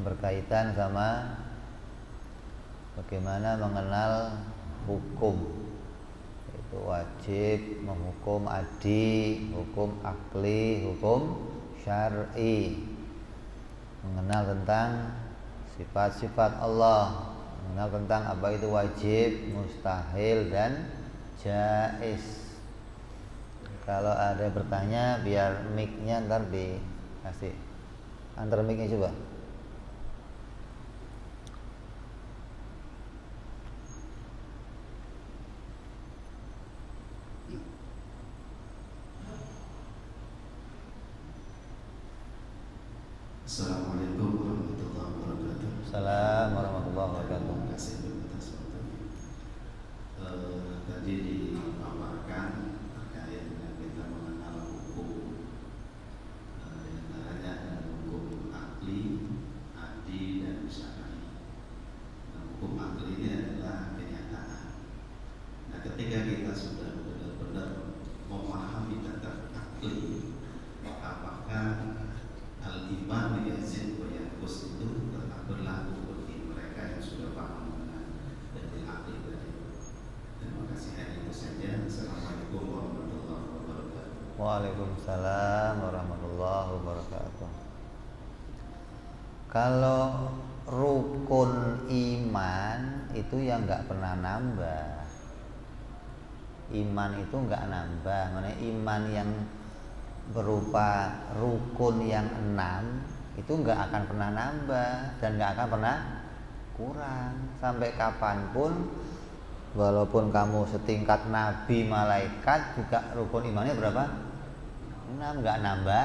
yang berkaitan sama bagaimana mengenal hukum, yaitu wajib menghukum adi, hukum akli, hukum syar'i, mengenal tentang sifat-sifat Allah, mengenal tentang apa itu wajib, mustahil, dan jaiz. Kalau ada yang bertanya biar mic-nya ntar dikasih, antar mic-nya coba. Assalamualaikum warahmatullahi wabarakatuh. Assalamualaikum warahmatullahi wabarakatuh. Terima kasih atas waktu. Tadi dipaparkan terkait dengan kita mengenal hukum, diantaranya ada hukum akli, adi, dan syar'i. Nah, hukum akli ini adalah kenyataan. Nah, ketika kita sudah benar-benar memahami tentang akli, apakah al-iman yazid wa yanqus itu tetap berlaku bagi mereka yang sudah paham dengan dalil akli tadi. Terima kasih, hanya itu saja. Assalamualaikum warahmatullahi wabarakatuh. Waalaikumsalam warahmatullahi wabarakatuh. Kalau rukun iman itu yang nggak pernah nambah. Iman itu nggak nambah. Mana iman yang berupa rukun yang 6 itu nggak akan pernah nambah dan nggak akan pernah kurang sampai kapanpun. Walaupun kamu setingkat nabi malaikat juga rukun imannya berapa? 6, nggak nambah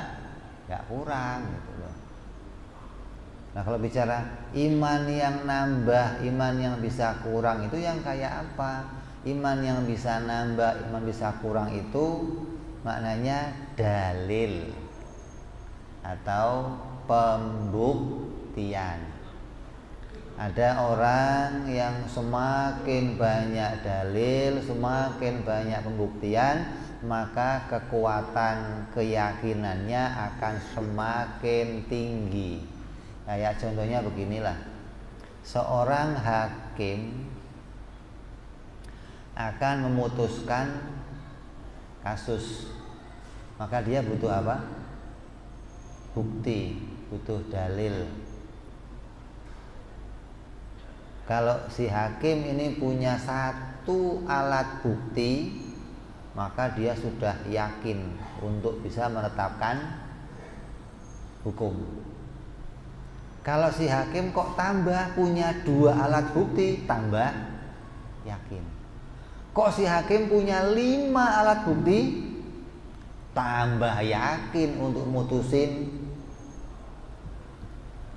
nggak kurang gitu loh. Nah kalau bicara iman yang nambah, iman yang bisa kurang itu yang kayak apa? Iman yang bisa nambah, iman bisa kurang itu maknanya dalil atau pembuktian. Ada orang yang semakin banyak dalil, semakin banyak pembuktian, maka kekuatan keyakinannya akan semakin tinggi. Kayak contohnya beginilah, seorang hakim akan memutuskan kasus, maka dia butuh apa? Bukti, butuh dalil. Kalau si hakim ini punya satu alat bukti, maka dia sudah yakin untuk bisa menetapkan hukum. Kalau si hakim kok tambah punya 2 alat bukti, tambah yakin. Kok si hakim punya 5 alat bukti, tambah yakin untuk mutusin.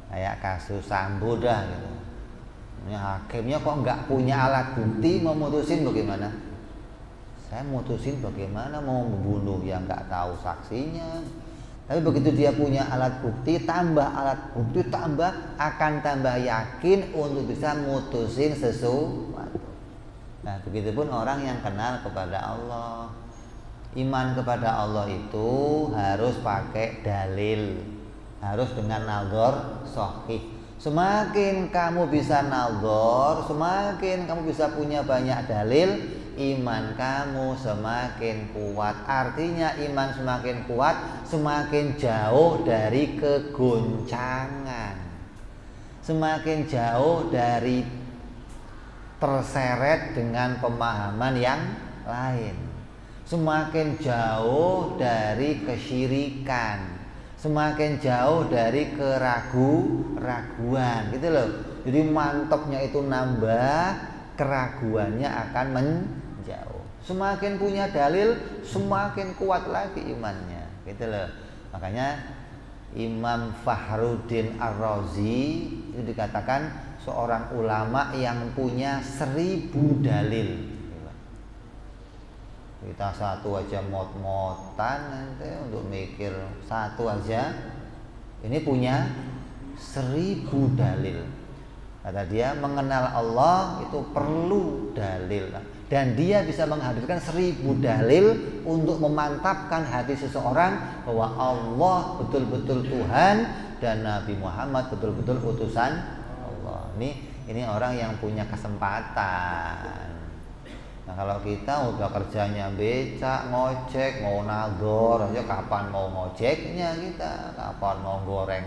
Kayak kasus Sambo dah gitu. Hakimnya kok nggak punya alat bukti, mau mutusin bagaimana? Saya mutusin bagaimana mau membunuh yang nggak tahu saksinya. Tapi begitu dia punya alat bukti, tambah alat bukti, tambah akan tambah yakin untuk bisa mutusin sesuatu. Nah, begitupun orang yang kenal kepada Allah. Iman kepada Allah itu harus pakai dalil, harus dengan nazar sahih. Semakin kamu bisa nazar, semakin kamu bisa punya banyak dalil, iman kamu semakin kuat. Artinya iman semakin kuat, semakin jauh dari kegoncangan, semakin jauh dari terseret dengan pemahaman yang lain, semakin jauh dari kesyirikan, semakin jauh dari keraguan gitu loh. Jadi mantapnya itu nambah, keraguannya akan menjauh. Semakin punya dalil, semakin kuat lagi imannya gitu loh. Makanya Imam Fakhruddin Ar-Razi itu dikatakan seorang ulama yang punya 1000 dalil. Kita satu aja mot-motan nanti untuk mikir satu aja. Ini punya 1000 dalil. Kata dia, mengenal Allah itu perlu dalil. Dan dia bisa menghadirkan 1000 dalil untuk memantapkan hati seseorang bahwa Allah betul-betul Tuhan dan Nabi Muhammad betul-betul utusan Allah. Ini orang yang punya kesempatan. Nah, kalau kita udah kerjanya becak, ngojek, mau nagor aja, kapan mau ngojeknya kita, kapan mau goreng.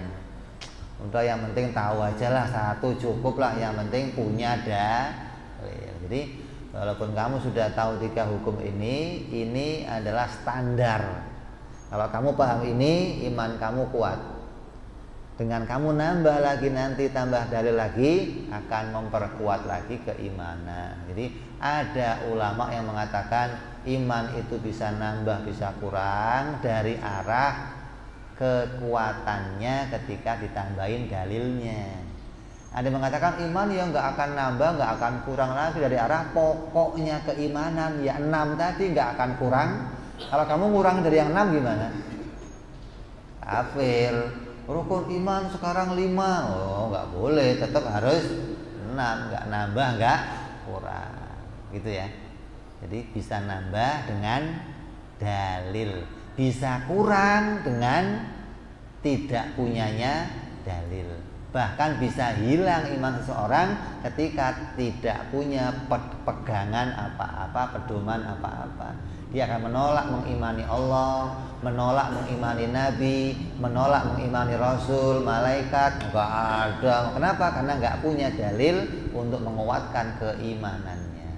Udah yang penting tahu aja lah, satu cukup lah, yang penting punya dalil. Jadi walaupun kamu sudah tahu 3 hukum ini adalah standar. Kalau kamu paham ini, iman kamu kuat. Dengan kamu nambah lagi nanti, tambah dalil lagi, akan memperkuat lagi keimanan. Jadi ada ulama yang mengatakan iman itu bisa nambah, bisa kurang dari arah kekuatannya ketika ditambahin dalilnya. Ada yang mengatakan iman yang nggak akan nambah, nggak akan kurang lagi dari arah pokoknya keimanan, ya 6 tadi nggak akan kurang. Kalau kamu kurang dari yang 6 gimana? Kafir. Rukun iman sekarang 5. Oh, nggak boleh, tetap harus 6, nggak nambah, nggak kurang. Gitu ya. Jadi bisa nambah dengan dalil, bisa kurang dengan tidak punyanya dalil. Bahkan bisa hilang iman seseorang ketika tidak punya pegangan apa-apa, pedoman apa-apa. Dia akan menolak mengimani Allah, menolak mengimani Nabi, menolak mengimani Rasul, malaikat, enggak ada. Kenapa? Karena enggak punya dalil untuk menguatkan keimanannya.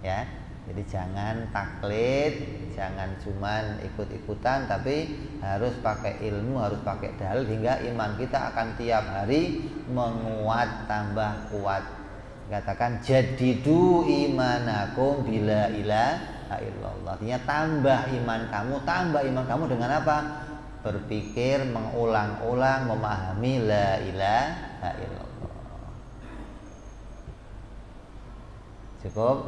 Ya, jadi jangan taklid, jangan cuman ikut-ikutan, tapi harus pakai ilmu, harus pakai dalil, hingga iman kita akan tiap hari menguat, tambah kuat. Katakan jadidu imanakum bila ilaha illallah. Artinya tambah iman kamu dengan apa? Berpikir, mengulang-ulang, memahami la ilaha illallah. Cukup?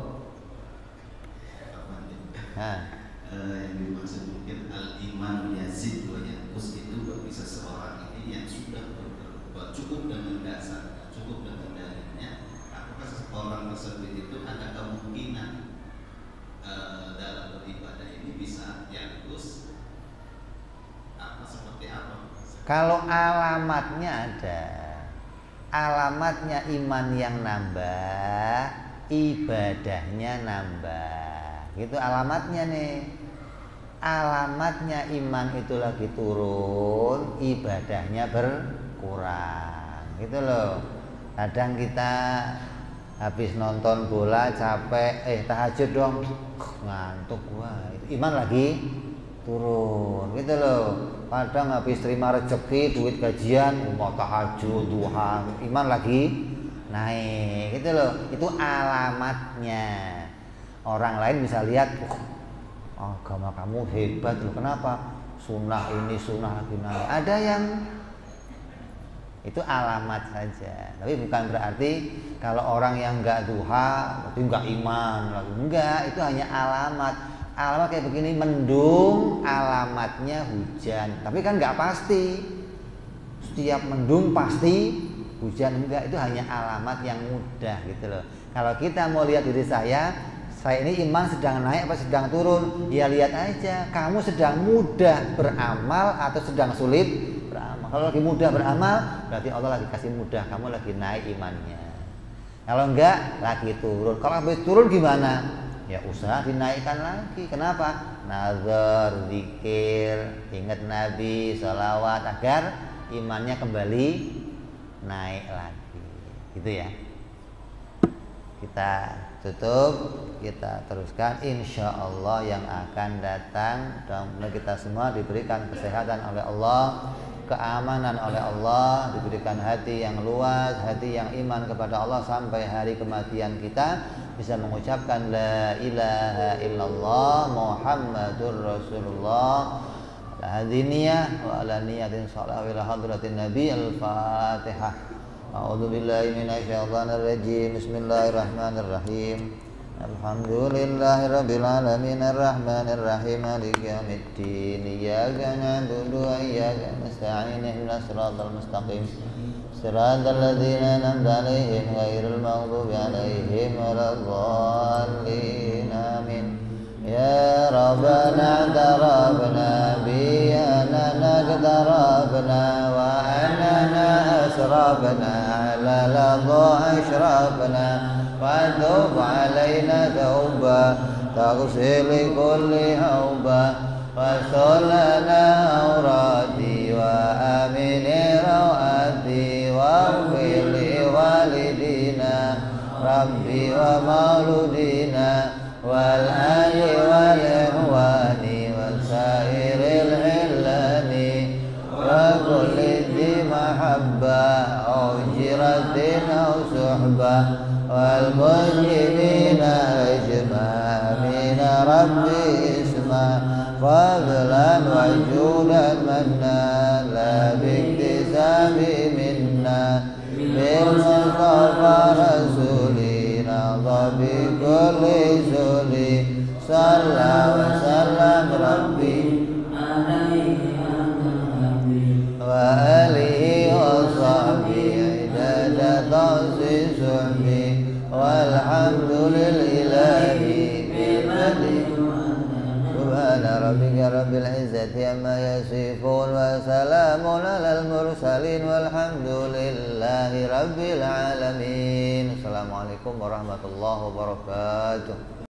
Yang dimaksud mungkin al-iman yazid wa yanqus itu bagi seseorang ini yang sudah cukup dengan dasar, cukup dengan dalilnya, apakah seseorang tersebut itu ada kemungkinan dalam beribadah ini bisa yanqus apa seperti apa? Kalau alamatnya ada, alamatnya iman yang nambah, ibadahnya nambah, gitu alamatnya nih. Alamatnya iman itu lagi turun, ibadahnya berkurang, gitu loh. Kadang kita habis nonton bola capek, tahajud dong, ngantuk, wah itu iman lagi turun, gitu loh. Kadang habis terima rezeki, duit gajian, mau tahajud, duha, iman lagi naik, gitu loh. Itu alamatnya. Orang lain bisa lihat, agama kamu hebat loh, kenapa? Sunnah ini, sunnah lagi naik. Ada yang itu alamat saja, tapi bukan berarti kalau orang yang enggak duha itu enggak iman lagi. Enggak, itu hanya alamat. Alamat kayak begini, mendung, alamatnya hujan. Tapi kan enggak pasti setiap mendung pasti hujan, enggak. Itu hanya alamat yang mudah, gitu loh. Kalau kita mau lihat diri saya ini iman sedang naik apa sedang turun, ya lihat aja kamu sedang mudah beramal atau sedang sulit beramal. Kalau lagi mudah beramal, berarti Allah lagi kasih mudah, kamu lagi naik imannya. Kalau enggak, lagi turun. Kalau habis turun gimana? Ya usaha dinaikkan lagi. Kenapa? Nazar, zikir, ingat Nabi, sholawat, agar imannya kembali naik lagi. Gitu ya. Kita tutup, kita teruskan. Insya Allah yang akan datang, mudah-mudahan kita semua diberikan kesehatan oleh Allah, keamanan oleh Allah, diberikan hati yang luas, hati yang iman kepada Allah sampai hari kematian kita bisa mengucapkan la ilaha illallah Muhammadur Rasulullah. Hadiniyah wa ala niyatin sholawat ila hadratin Nabi. Al-Fatihah. A'udzu billahi minasyaitonir rajim. Bismillahirrahmanirrahim. Alhamdulillahirabbil alamin arrahmanir rahim maliki yaumiddin. Iyyaka na'budu wa iyyaka nasta'in. Ihdinas siratal mustaqim. Siratal ladzina an'amta 'alaihim ghairil maghdubi 'alaihim waladdallin. Amin. Ya Rabbana tarabna bi anana اعترفنا وأننا أسرفنا على لظى أشرفنا وتب علينا توبة تغسل كل هوبة واستر لنا عوراتي وآمن روآتي واغفر لوالدينا ربي ومولودينا والآل والإخوان وسائر العلان وكل ذي محبة أو جرة أو صحبة والمسلمين أجمعين ربي اسما فضلا وجودا منا لا باكتساب منا بالمصطفى رسولنا بكل سولي صلى وسلم ربي وآله وصحبه عدد تخصيص صحبه والحمد لله بالمدح سبحان ربك رب العزة عما يصفون وسلام على المرسلين والحمد لله رب العالمين. Assalamualaikum warahmatullahi wabarakatuh.